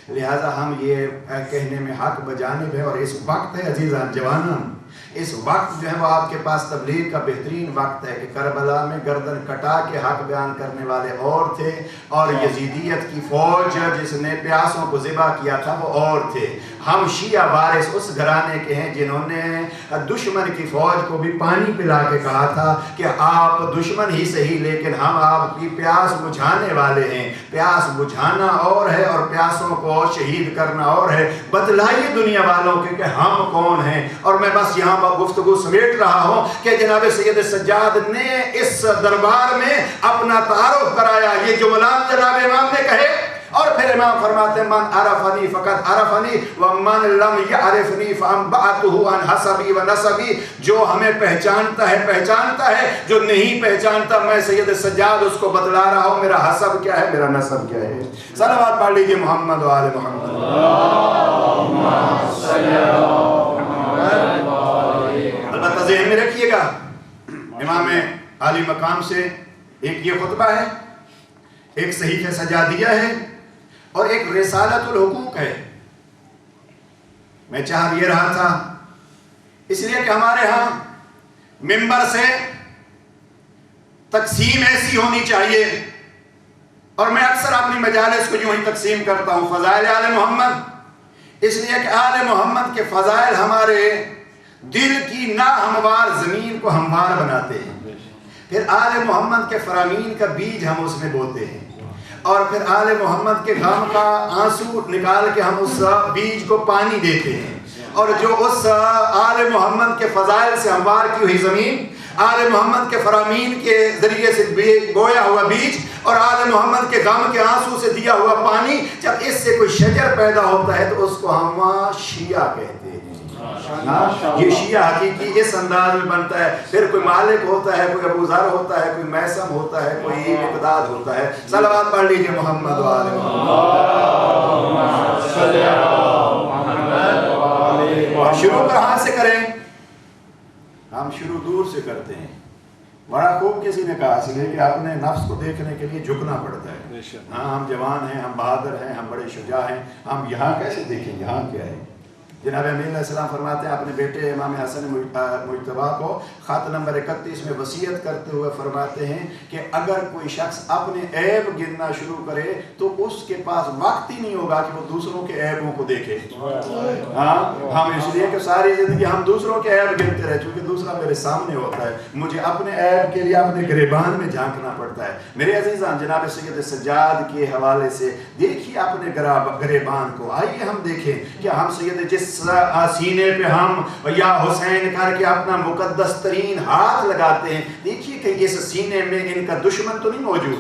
لہٰذا ہم یہ کہنے میں حق بجانب ہے، اور اس وقت ہے عزیزان جوانان، اس وقت جو ہے وہ آپ کے پاس تبلیغ کا بہترین وقت ہے کہ کربلا میں گردن کٹا کے حق بیان کرنے والے اور تھے، اور یزیدیت کی فوج جس نے پیاسوں کو ذبح کیا تھا وہ اور تھے. ہم شیعہ وارث اس گھرانے کے ہیں جنہوں نے دشمن کی فوج کو بھی پانی پلا کے کہا تھا کہ آپ دشمن ہی صحیح لیکن ہم آپ کی پیاس بجھانے والے ہیں. پیاس بجھانا اور ہے اور پیاسوں کو شہید کرنا اور ہے. بتلائیے دنیا والوں کے کہ ہم کون ہیں. اور میں بس یہاں گفتگو سمیٹ رہا ہوں کہ جناب سید سجاد نے اس دربار میں اپنا تعارف کرایا. یہ جملات جناب امام نے کہے اور پھر امام فرماتے ہیں من عرفنی فقط عرفنی ومن لم یعرفنی فانبعته عن حسبی ونسبی. جو ہمیں پہچانتا ہے، جو نہیں پہچانتا میں سید سجاد اس کو بتلا رہا ہوں میرا حسب کیا ہے، میرا نسب کیا ہے. صلوات پڑھ لیجیے محمد و آل محمد. اللہم صلی اللہ. البتہ ذہن میں رکھیے گا امام عالی مقام سے ایک یہ خطبہ ہے، ایک صحیفہ سجادیہ ہے اور ایک رسالت الحقوق ہے. میں چاہ یہ رہا تھا اس لیے کہ ہمارے ہاں ممبر سے تقسیم ایسی ہونی چاہیے، اور میں اکثر اپنی مجالس کو یوں ہی تقسیم کرتا ہوں فضائل آل محمد، اس لیے کہ آل محمد کے فضائل ہمارے دل کی ناہموار زمین کو ہموار بناتے ہیں. پھر آل محمد کے فرامین کا بیج ہم اس میں بوتے ہیں. اور پھر آل محمد کے غم کا آنسو نکال کے ہم اس بیج کو پانی دیتے ہیں، اور جو اس آل محمد کے فضائل سے ہموار کی ہوئی زمین، آل محمد کے فرامین کے ذریعے سے بویا ہوا بیج اور آل محمد کے غم کے آنسو سے دیا ہوا پانی، جب اس سے کوئی شجر پیدا ہوتا ہے تو اس کو ہم شیعہ کہتے ہیں۔ یہ شیعہ حقیقی اس انداز میں بنتا ہے۔ پھر کوئی مالک ہوتا ہے، کوئی ابو ذر ہوتا ہے، کوئی میثم ہوتا ہے، کوئی مقداد ہوتا ہے۔ صلوات پڑھ لیجئے محمد و آل محمد۔ شروع کہاں سے کریں؟ ہم شروع دور سے کرتے ہیں۔ بڑا خوب کسی نے کہا اس لیے کہ اپنے نفس کو دیکھنے کے لیے جھکنا پڑتا ہے۔ ہاں ہم جوان ہیں، ہم بہادر ہیں، ہم بڑے شجاع ہیں، ہم یہاں کیسے دیکھیں؟ یہاں کیا ہے؟ جناب امین علیہ السلام فرماتے ہیں اپنے بیٹے امام حسن مجتبیٰ کو خط نمبر 31 میں وصیت کرتے ہوئے فرماتے ہیں کہ اگر کوئی شخص اپنے عیب گننا شروع کرے تو اس کے پاس وقت ہی نہیں ہوگا کہ وہ دوسروں کے عیبوں کو دیکھے۔ ہاں ہم اس لیے کہ ساری زندگی ہم دوسروں کے عیب گنتے رہے، چونکہ دوسرا میرے سامنے ہوتا ہے، مجھے اپنے عیب کے لیے اپنے گریبان میں جھانکنا پڑتا ہے۔ میرے عزیزان، جناب سید سجاد کے حوالے سے دیکھیے اپنے گریبان کو۔ آئیے ہم دیکھیں کہ ہم سید جس سینے پہ ہم یا حسین کر کے اپنا مقدس ترین ہاتھ لگاتے ہیں، دیکھیے کہ اس سینے میں ان کا دشمن تو نہیں موجود،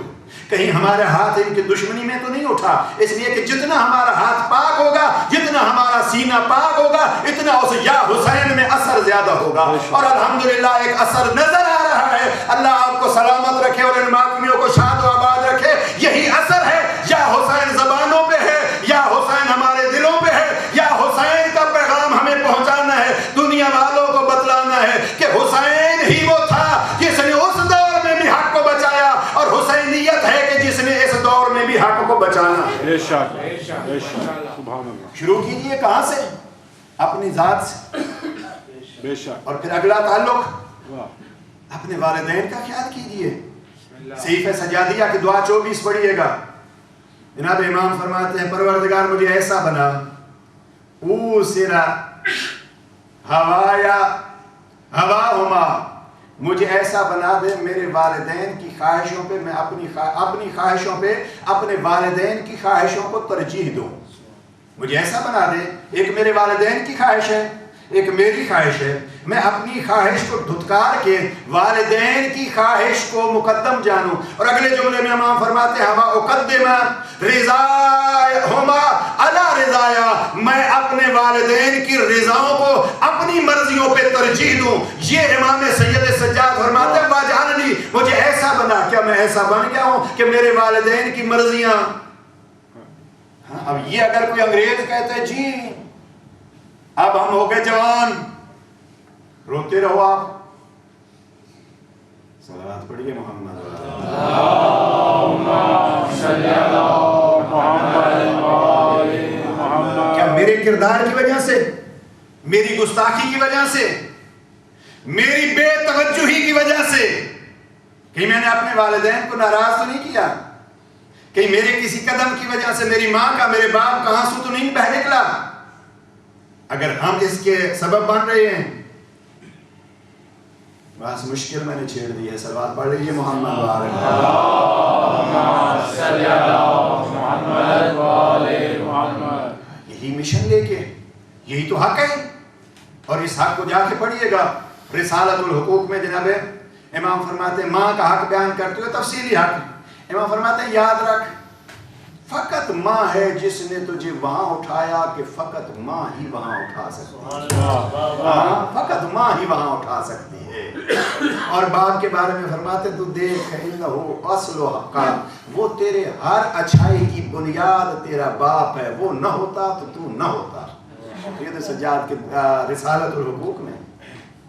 کہیں ہمارا ہاتھ ان کی دشمنی میں تو نہیں اٹھا، اس لیے کہ جتنا ہمارا ہاتھ پاک ہوگا، جتنا ہمارا سینہ پاک ہوگا، اتنا اس یا حسین میں اثر زیادہ ہوگا۔ اور الحمدللہ ایک اثر نظر آ رہا ہے۔ اللہ آپ کو سلامت رکھے اور ان ماتمیوں کو شاد و آباد رکھے۔ یہی اثر ہے، یا حسین زبانوں پہ ہے، یا حسین ہمارے دلوں پہ ہے، یا حسین کا پیغام ہمیں پہنچانا ہے، دنیا والوں کو بتلانا ہے کہ حسین ہی وہ تھا جس نے اس دور میں بھی حق کو بچایا، اور حسینیت ہے کہ جس نے اس دور میں بھی حق کو بچانا ہے۔ بے شک بے شک، سبحان اللہ۔ شروع کیجئے کہاں سے؟ اپنی ذات سے، بے شک۔ اور پھر اگلا تعلق اپنے والدین کا خیال کیجئے۔ صحیفہ سجادیہ کی دعا 24 پڑھیے گا۔ جناب امام فرماتے ہیں پروردگار مجھے ایسا بنا، اوسرا ہوایا ہواہما، مجھے ایسا بنا دے میرے والدین کی خواہشوں پہ میں اپنی خواہشوں پہ اپنے والدین کی خواہشوں کو ترجیح دوں۔ مجھے ایسا بنا دے، ایک میرے والدین کی خواہش ہے، ایک میری خواہش ہے، میں اپنی خواہش کو دھتکار کے والدین کی خواہش کو مقدم جانوں۔ اور اگلے جملے میں امام فرماتے ہیں اقدم رضاہما علی رضایا، میں اپنے والدین کی رضاؤں کو اپنی مرضیوں پہ ترجیح دوں۔ یہ امام سید سجاد فرماتے ہیں واجعلنی، مجھے ایسا بنا، کیا میں ایسا بن گیا ہوں کہ میرے والدین کی مرضیاں؟ اب یہ اگر کوئی انگریز کہتے جی اب ہم ہو گئے جوان، روتے رہو آپ۔ صلوات پڑھیے محمد۔ کیا میرے کردار کی وجہ سے، میری گستاخی کی وجہ سے، میری بے توجہی کی وجہ سے کہیں میں نے اپنے والدین کو ناراض تو نہیں کیا؟ کہیں میرے کسی قدم کی وجہ سے میری ماں کا، میرے باپ کا آنسو تو نہیں بہہ نکلا؟ اگر ہم اس کے سبب بن رہے ہیں، بس مشکل میں نے چھیڑ دی ہے۔ صلوات پڑھ لیجیے محمد یہی مشن لے کے، یہی تو حق ہے، اور اس حق کو جا کے پڑھیے گا رسالت الحقوق میں۔ جناب امام فرماتے ہیں ماں کا حق بیان کرتے ہوئے تفصیلی حق، امام فرماتے ہیں یاد رکھ فقط ماں ہے جس نے تجھے وہاں اٹھایا کہ فقط ماں ہی وہاں اٹھا سکتی ہے، فقط ماں ہی وہاں اٹھا سکتی ہے۔ اور باپ کے بارے میں فرماتے تو دیکھ انہو اصل و حقا، وہ تیرے ہر اچھائی کی بنیاد تیرا باپ ہے، وہ نہ ہوتا تو تو نہ ہوتا۔ سید سجاد کے رسالت الحقوق میں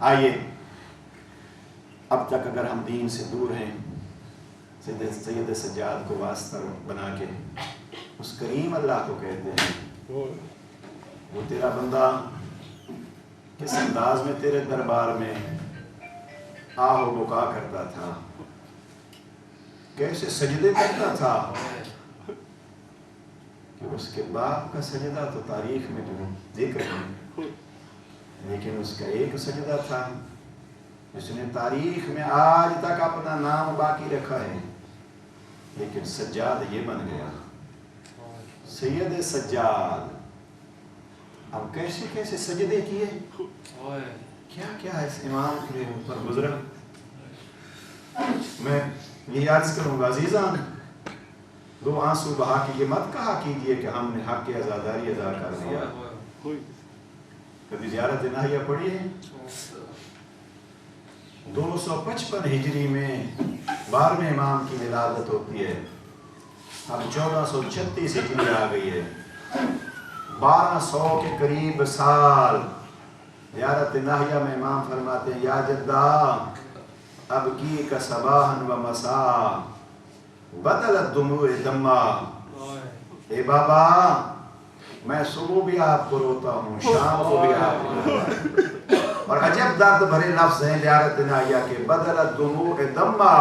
آئیے، اب تک اگر ہم دین سے دور ہیں، سید سجاد کو واسطہ بنا کے اس کریم اللہ کو کہتے ہیں وہ تیرا بندہ کس انداز میں تیرے دربار میں آہ و بکا کرتا تھا، کیسے سجدے کرتا تھا، کہ اس کے باپ کا سجدہ تو تاریخ میں جو ذکر ہے، لیکن اس کا ایک سجدہ تھا جس نے تاریخ میں آج تک اپنا نام باقی رکھا ہے، لیکن سجاد یہ بن گیا سید سجاد. اب کیسے کیسے سجدے کیے, کیا کیا اس امام کے اوپر گزرا. میں یہ عرض کروں گا عزیزان, 2 آنسو بہا کے یہ مت کہا کیجئے کہ ہم نے حق عزاداری ادا کر دیا. کبھی زیارت ناہیہ پڑھی ہے؟ 255 ہجری میں 12ویں امام کی ولادت ہوتی ہے. اب 1436 ہجری آ گئی ہے. 1200 کے قریب سال زیارت ناہیہ میں امام فرماتے ہیں یا جدہ اب کی کا صباحن و مسا بدلت دموع دمہ. اے بابا میں صبح بھی آپ کو روتا ہوں, شام کو بھی آپ کو روتا ہوں. اور عجب درد بھرے لفظ ہیں زیارت ناہیہ کے, بدلت دموع دمہ.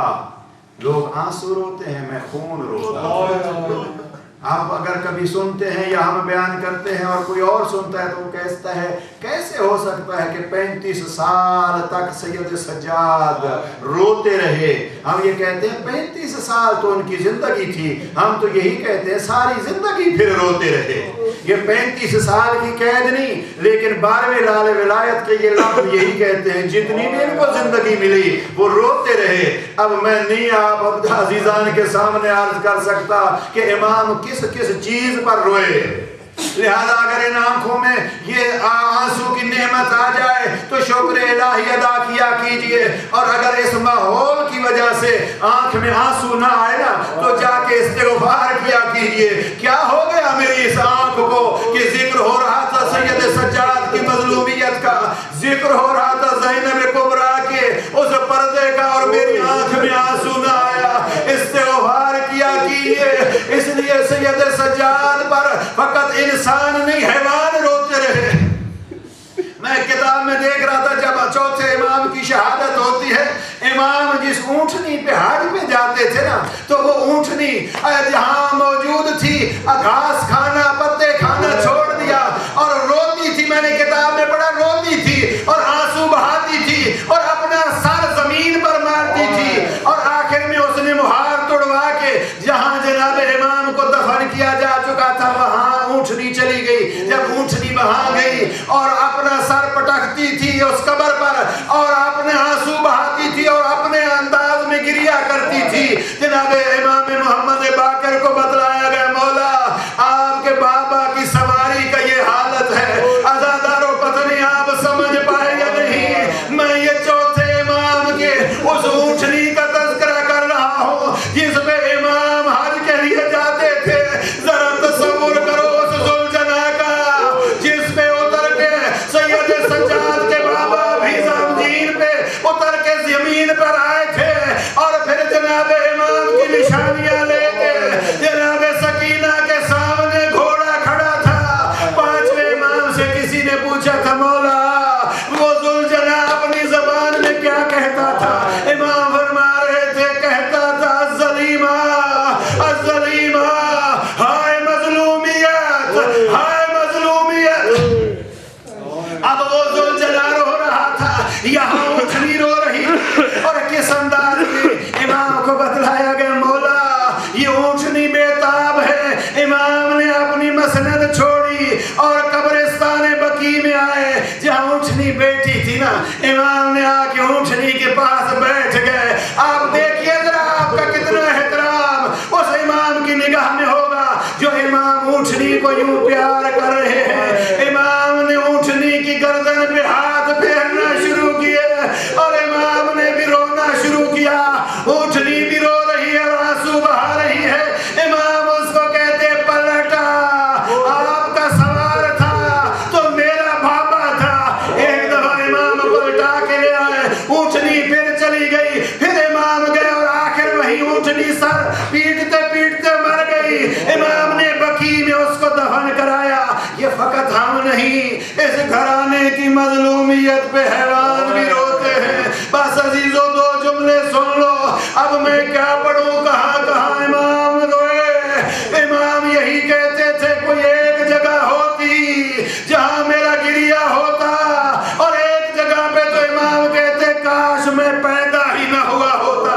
لوگ آنسو روتے ہیں, میں خون روتا ہوں. آپ اگر کبھی سنتے ہیں یا ہم بیان کرتے ہیں اور کوئی اور سنتا ہے تو وہ کہتا ہے کیسے ہو سکتا ہے کہ 35 سال تک سید سجاد روتے رہے. ہم یہ کہتے ہیں 35 سال تو ان کی زندگی تھی, ہم تو یہی کہتے ہیں ساری زندگی پھر روتے رہے. یہ 35 سال کی قید نہیں, لیکن 12ویں لال ولایت کے یہ لفظ یہی کہتے ہیں جتنی بھی ان کو زندگی ملی وہ روتے رہے. اب میں نہیں آپ عزیزان کے سامنے عرض کر سکتا کہ امام کس کس چیز پر روئے. لہذا اگر ان آنکھوں میں یہ آنسو کی نعمت آ جائے تو شکر الہی ادا کیا کیجئے, اور اگر اس ماحول کی وجہ سے آنکھ میں آنسو نہ آئے نا تو جا کے استغفار کیا کیجئے. کیا ہو گیا میری اس آنکھ کو کہ ذکر ہو رہا تھا سید سجاد کی مظلومیت کا, ذکر ہو رہا تھا زینب کبریٰ کے اس پردے کا, اور میری آنکھ میں آنسو نہ آیا. استغفار کیا کیجئے. اس لیے سید سجاد پر فقط انسان نہیں حیوان روتے رہے. میں کتاب میں دیکھ رہا تھا جب چوتھے امام کی شہادت ہوتی ہے, امام جس اونٹنی پہ حج پہ جاتے تھے نا تو وہ اونٹنی جہاں موجود تھی گھاس کھانا پتے کھانا چھوڑ دیا اور روتی تھی. میں نے کتاب میں پڑھا روتی تھی اور آنسو بہاتی تھی اور اپنا سر زمین پر مارتی تھی, اور آخر میں اس نے مہار توڑوا کے جہاں جناب امام کو دفن کیا جا چکا تھا وہاں اونٹنی چلی گئی. جب اونٹنی وہاں گئی اور اپنا سر پٹکتی تھی اس قبر پر اور اپنے آنسو بہاتی تھی اور اپنے انداز میں گریا کرتی تھی, جناب امام محمد باقر کو بتلایا گیا مولا آپ کے بابا کی سواری کا یہ حالت ہے. عزاداروں پتہ نہیں آپ سمجھ پائے یا نہیں, میں یہ چوتھے امام کے اس اونٹنی کا تذکرہ کر رہا ہوں جس پہ امام حج کے لیے جاتے تھے. ذرا تصور کرو اس ذوالجناح کا جس پہ اتر کے سید سجاد کے بابا بھی زمین پہ اتر کے زمین پر آئے تھے, اور پھر جناب امام کی نشانیاں لے کے جناب سکینہ کے سامنے گھوڑا کھڑا تھا. 5ویں امام سے کسی نے پوچھا تھا مولا وہ ذوالجناح اپنی زبان میں کیا کہتا تھا؟ امام فرما رہے تھے کہتا تھا الظلیمہ الظلیمہ, ہائے مظلومیت ہائے مظلومیت. اب وہ ذوالجلال رو رہا تھا, یہاں اونٹنی رو رہی, اور کس انداز میں امام کو بتلایا گیا مولا یہ اونٹنی بے تاب ہے. امام نے اپنی مسند چھوڑی اور قبرستان بقیع میں آئے جہاں اونٹنی بیٹھی تھی نا, امام نے آ کے اونٹنی کے پاس بیٹھ گئے. آپ دیکھیے ذرا آپ کا کتنا احترام اس امام کی نگاہ میں ہوگا جو امام اونٹنی کو یوں پیار کر رہے ہیں. امام نے اونٹنی کی گردن پہ ہاتھ پھیرنا شروع کیے اور امام نے بھی رونا شروع کیا. اونٹنی بھی رو رہی ہے اور آنسو بہا رہی ہے. امام اس کو کہتے پلٹا, آپ کا سوار تھا تو میرا بابا تھا. ایک دفعہ امام پلٹا کے لے آئے, اونٹنی پھر چلی گئی, پھر امام گئے اور آخر وہی اونٹنی سر پیٹتے پیٹتے مر گئی. امام نے بقیع میں اس کو دفن کرایا. یہ فقط ہم نہیں, اس گھرانے کی مظلومیت پہ حیوان بھی روتے ہیں. بس عزیزو 2 جملے سن لو, اب میں کیا پڑھوں کہاں کہاں امام روئے. امام یہی کہتے تھے کوئی ایک جگہ ہوتی جہاں میرا گریا ہوتا, اور ایک جگہ پہ تو امام کہتے کاش میں پیدا ہی نہ ہوا ہوتا.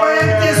35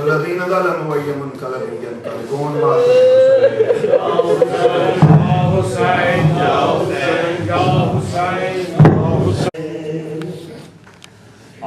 alladhina zalamu wa yanqalibun yanqalibun ma Hussein ya Hussein ya Hussein ya Hussein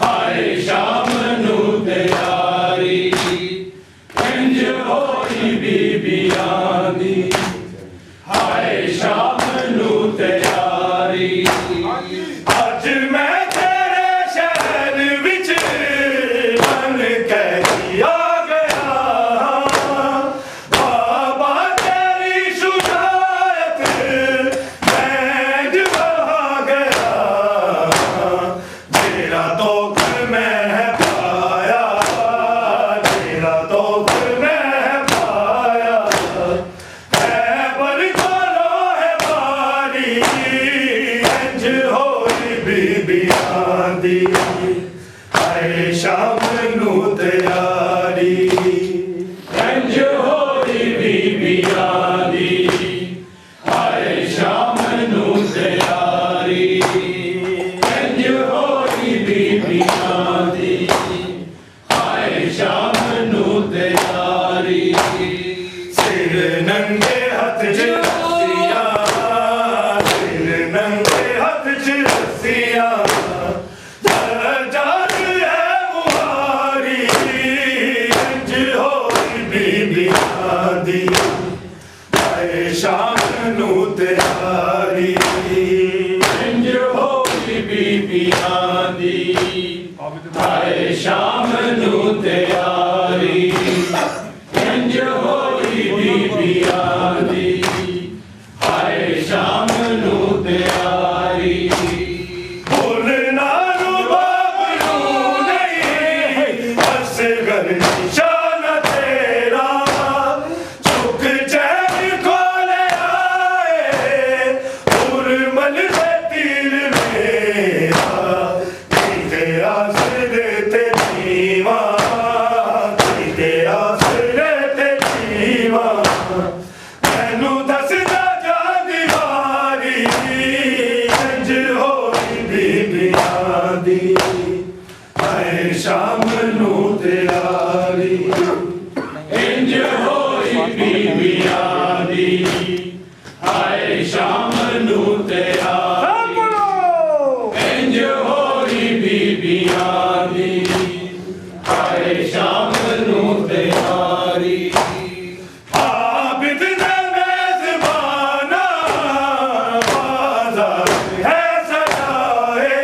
ہائے شام نو تیاری انج ہوئی بی بیاں دی ہائے شام نو تیاری اج میں تیرے شہر وچ بن کے آ گیا بابا تیری شجاعت میں جبا گیا تیرا دکھ میں پایا تیرا دکھ میں پایا ہے پر کولو ہے باری انج ہوئی بی بیاں دی ہائے شام نو تیاری انج ہوئی بی بیاں دی ہائے شام نو تیاری انج ہوئی بی بیاں دی ہائے شام نو تیاری سر ننگے ہاتھ چ رسیاں سر ننگے ہاتھ چ رسیاں جان ہے مہاری انج ہوئی بی بیاں دی ہائے شام نو تیاری انج ہوئی بی بیاں دی ہائے شام نو تیاری انج ہوئی بی بیاں دی ہائے شام نو تیاری بھولنا نو بابلو نہیں اصغر نشان تیرا چک چین کھولے آئے حرمل سے تیر میرا تیرا سر تے نیواں تیرا سر تے نیواں مینوں دسدا جا دیواری انج ہوئی بی بیاں دی ہائے شام نو تیاری انج ہوئی بی بیاں دی ہائے شام نو تیاری انج ہوئی بی بیاں دی ہائے شام نو تیاری عابد نے میزبانہ بازار ہے سجائے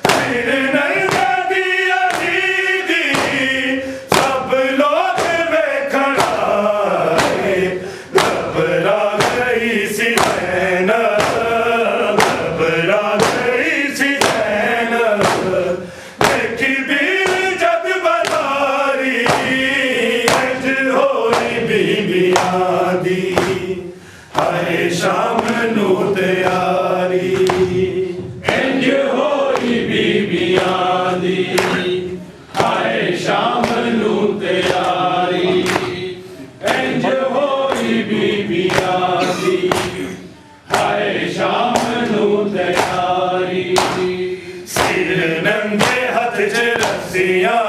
پھر نرگدی عزیزی سب لوگ ویکھن آئے گھبرا گئی سی زینب گھبرا گئی سی زینب دیکھی بیر جد بازاری انج ہوئی بی بیاں دی ہائے شام نو تیاری انج ہوئی بی بیاں دی ہائے شام نو تیاری انج ہوئی بی بیاں دی ہائے شام نو تیاری سر ننگے ہاتھ چ رسیاں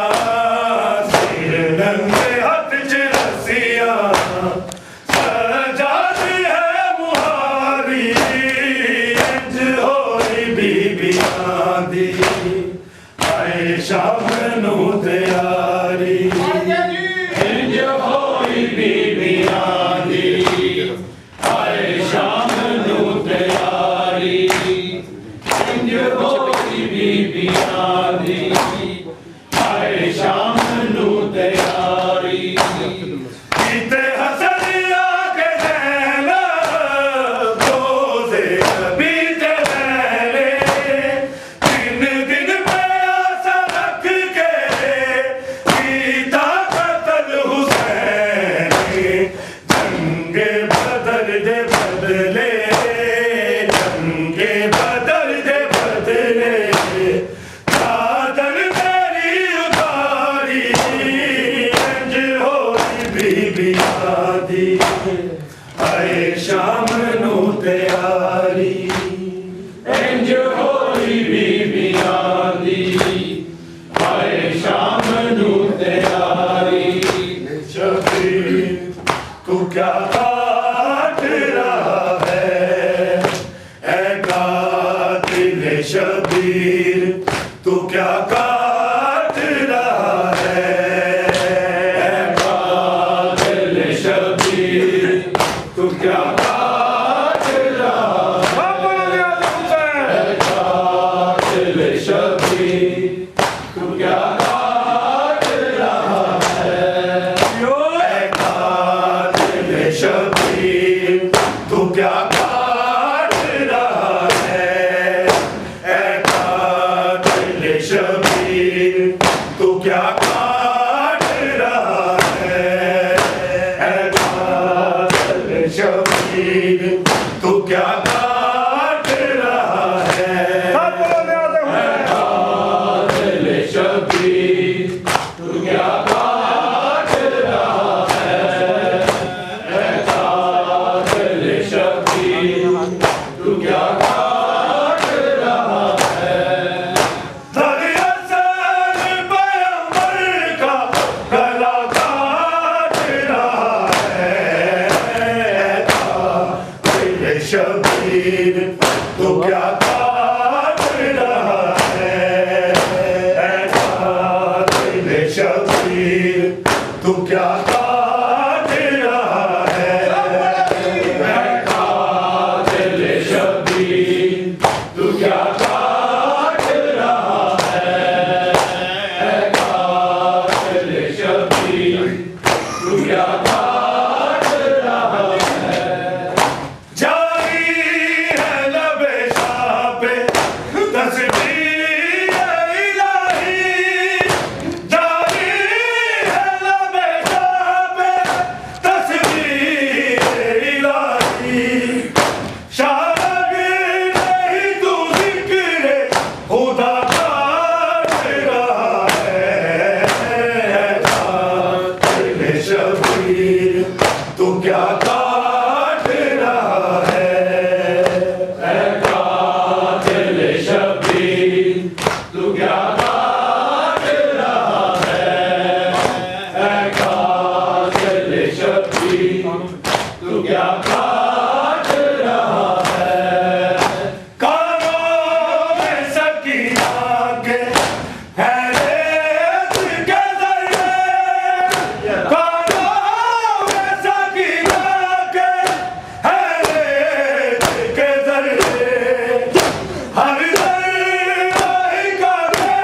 سر ننگے ہاتھ چ رسیاں سجاد ہے مہاری انج ہوئی بی بیاں دی ہائے شام نو تیاری انج ہوئی بی بیاں دی ہائے شام نو تیاری انج ہوئی بی بیاں دی ہائے شام نو تیاری کیتے حسن آکے زینب روزے نبی تے ویلے تین دن میں آسا رکھ کے کیتا قتل حسین جنگ بدر دے بدلے جنگ بدر دے بدلے چادر کیا کاٹ رہا ہے قاتل شبیر تو کیا کاٹ رہا ہے قاتل شبیر تو کیا کاٹ رہا ہے قاتل شبیر تو کیا کاٹ رہا ہے قاتل شبیر تو کیا کاٹ رہا ہے قاتل شبیر تو کیا کاٹ رہا ہے قاتل شبیر تو کیا کاٹ رہا ہے قاتل شبیر تو کیا کاٹ رہا ہے دریا سے پیغمبر کا گلا کاٹ رہا ہے قاتل شبیر تو کیا کاٹ رہا ہے قاتل شبیر تو کیا کاٹ رہا ہے قاتل شبیر تو کیا کاٹ رہا ہے قاتل شبیر تو کیا کاٹ رہا ہے جاری ہے لب شاہ پہ تصویر الہی جاری ہے لب شاہ پہ تصویر الہی شاگ نہیں تو ذکر خدا کاٹ رہا ہے قاتل شبیر تو کیا کاٹ رہا ہے قاتل شبیر تو کیا کاٹ رہا ہے قاتل شبیر تو کیا کاٹ رہا ہے کانوں میں سکینہ کے حیرت کے ذریعے کانوں میں سکینہ کے حیرت کے ذریعے ہر ذرہ کعبے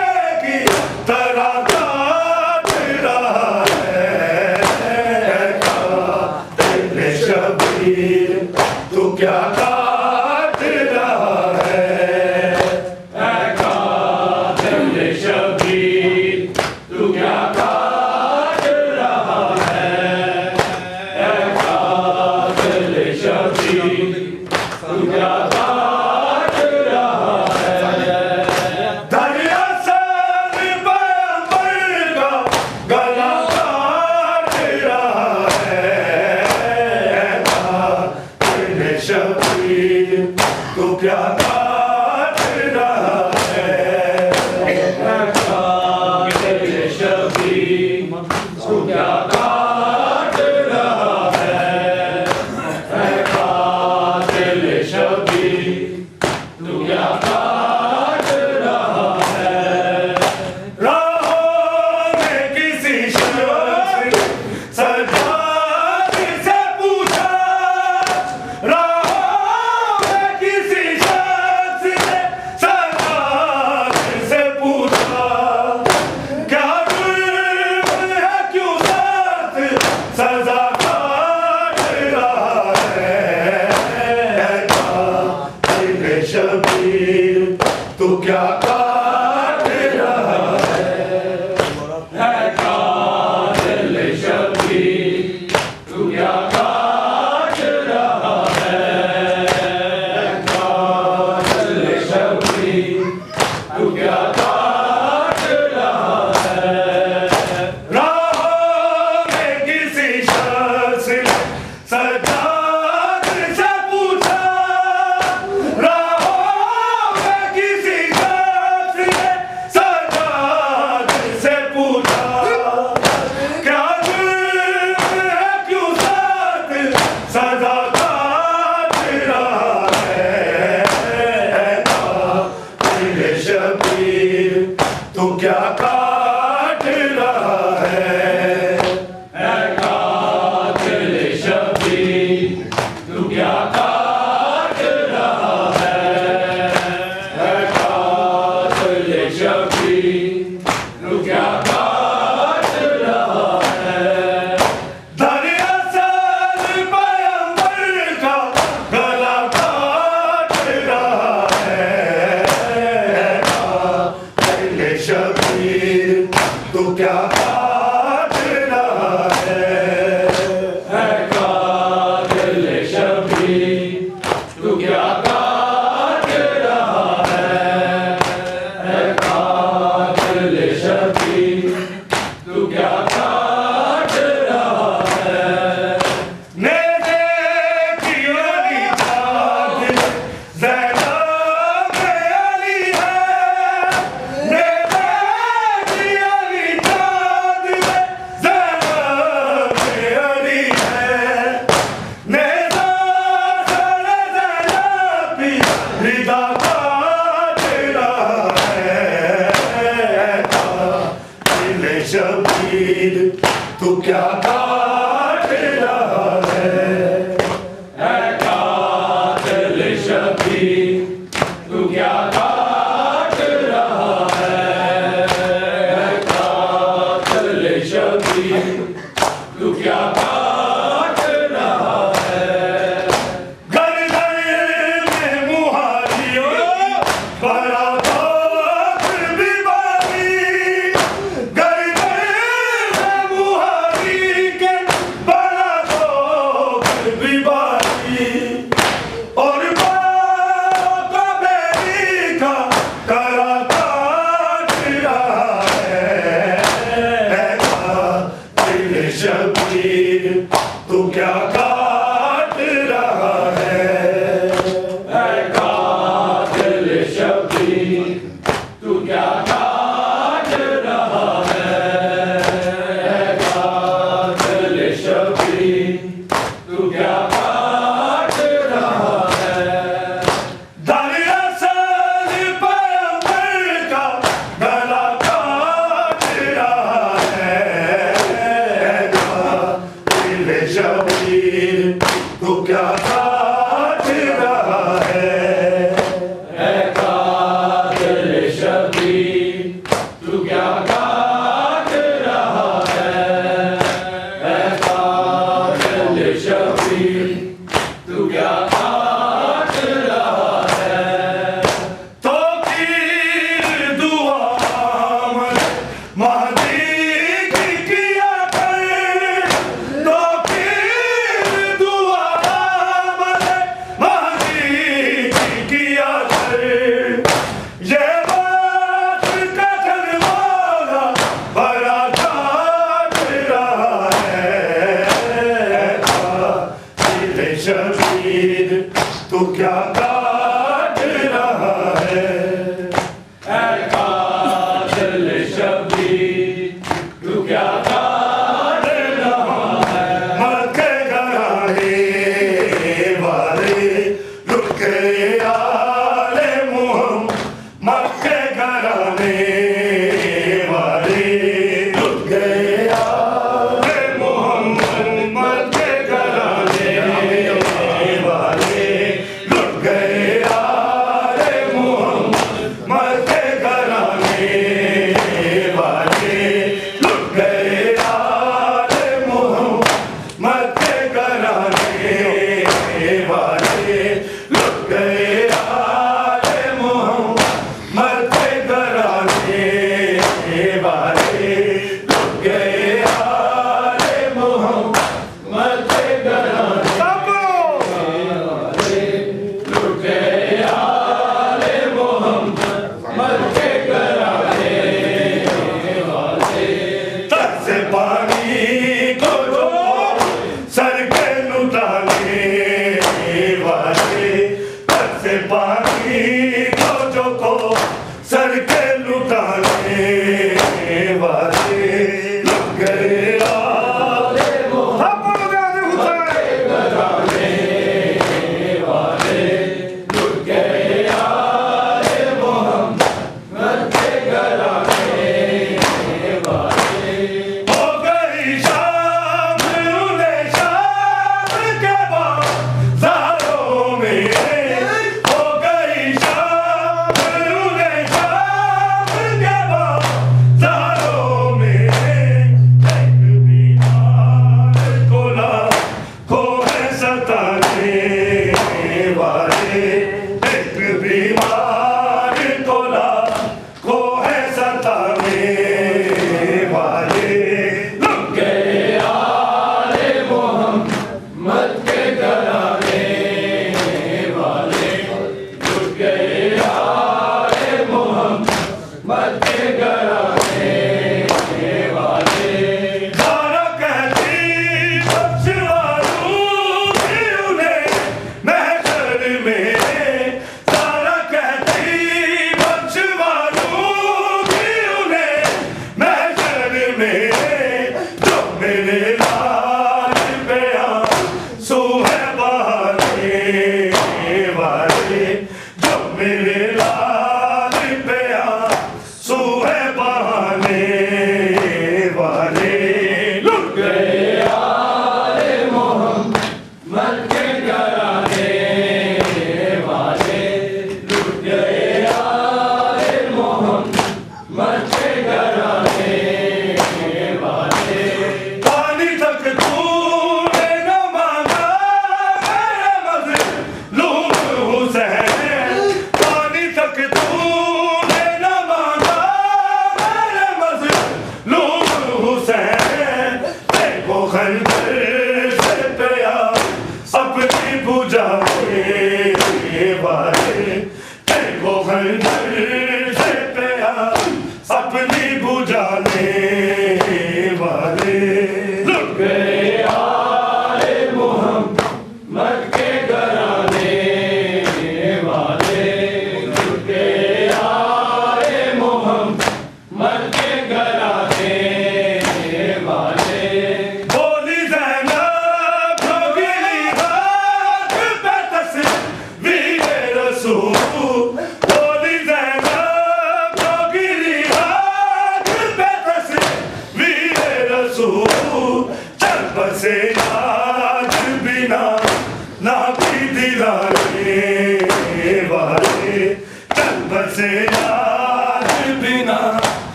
کی طرح کاٹ رہا ہے قاتل شبیر تو کیا کاٹ رہا ہے قاتل شبیر تو کیا کاٹ رہا ہے قاتل شبیر تو کیا کاٹ رہا ہے دریا سے پیغمبر کا گلا کاٹ رہا ہے قاتل شبیر تو کیا کاٹ رہا ہے قاتل شبیر تو کیا کاٹ رہا ہے قاتل شبیر تو کیا کاٹ رہا ہے راہوں میں کسی شخص سجاد سے پوچھا راہوں میں کسی شخص نے سجاد سے پوچھا تو کیا کاٹ رہا ہے، اے قاتل شبیر تو کیا کاٹ رہا ہے، اے قاتل شبیر تو کیا کاٹ رہا ہے، دریا سال پیغمبر کا گلا کاٹ رہا ہے، قاتل شبیر تو کیا کاٹ رہا ہے، اے قاتل شبیر تو کیا کاٹ رہا ہے، اے قاتل شبیر تو کیا کاٹ رہا ہے، نیزے کی علی داد زینب علی ہے، نیزے کی علی داد زینب علی ہے، نیزہ سر زینب پی ردا کاٹ رہا ہے، قاتل شبیر تو کیا کاٹ رہا ہے، اے قاتل شبیر تو کیا کاٹ رہا ہے، اے قاتل شبیر تو کیا کاٹ رہا ہے، گردن میں مہاجروں بڑا فخر بیماری، گردن میں مہاجر کے بڑا فخر بیماری، اور باپ کا بیٹی کا کرا کاٹ رہا ہے، قاتل شبیر تو کیا کاٹ رہا ہے، اے قاتل شبیر تو کیا کاٹ رہا ہے، اے قاتل شبیر تو کیا کاٹ رہا ہے، دریا سال پیغمبر کا گلا کاٹ رہا ہے، قاتل شبیر تو کیا کاٹ رہا ہے، اے قاتل شبیر تو کیا کاٹ رہا ہے، اے قاتل شبیر تو کیا کاٹ رہا ہے، تو تیر دعا مہدی کی کیا کر، تو تیر دعا مہدی کی کیا کر، یہ بات کا جلوہ بڑا کاٹ رہا ہے، قاتل شبیر تو کیا کاٹ رہا ہے، اے قاتل شبیر تو کیا کاٹ رہا ہے، مکے گھرانے والے لٹ گئے آل محمد، مکے گھرانے والے لٹ گئے آل محمد، مکے گھرانے والے لٹ گئے آل محمد، مکے گھرانے والے لٹ گئے آل محمد، مکے گھرانے والے لٹ گئے آل محمد، مکے گھرانے والے لٹ گئے آل محمد، مکے گھرانے لٹ گئے آل محمد، مکے گھرانے والے، تر سے پانی کو جو سر کے لٹانے والے، تر سے پانی کو سر کے لٹانے والے لٹ گئے آل محمد، لٹ گئے آل محمد، مکے گھرانے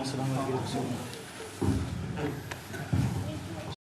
السلام علیکم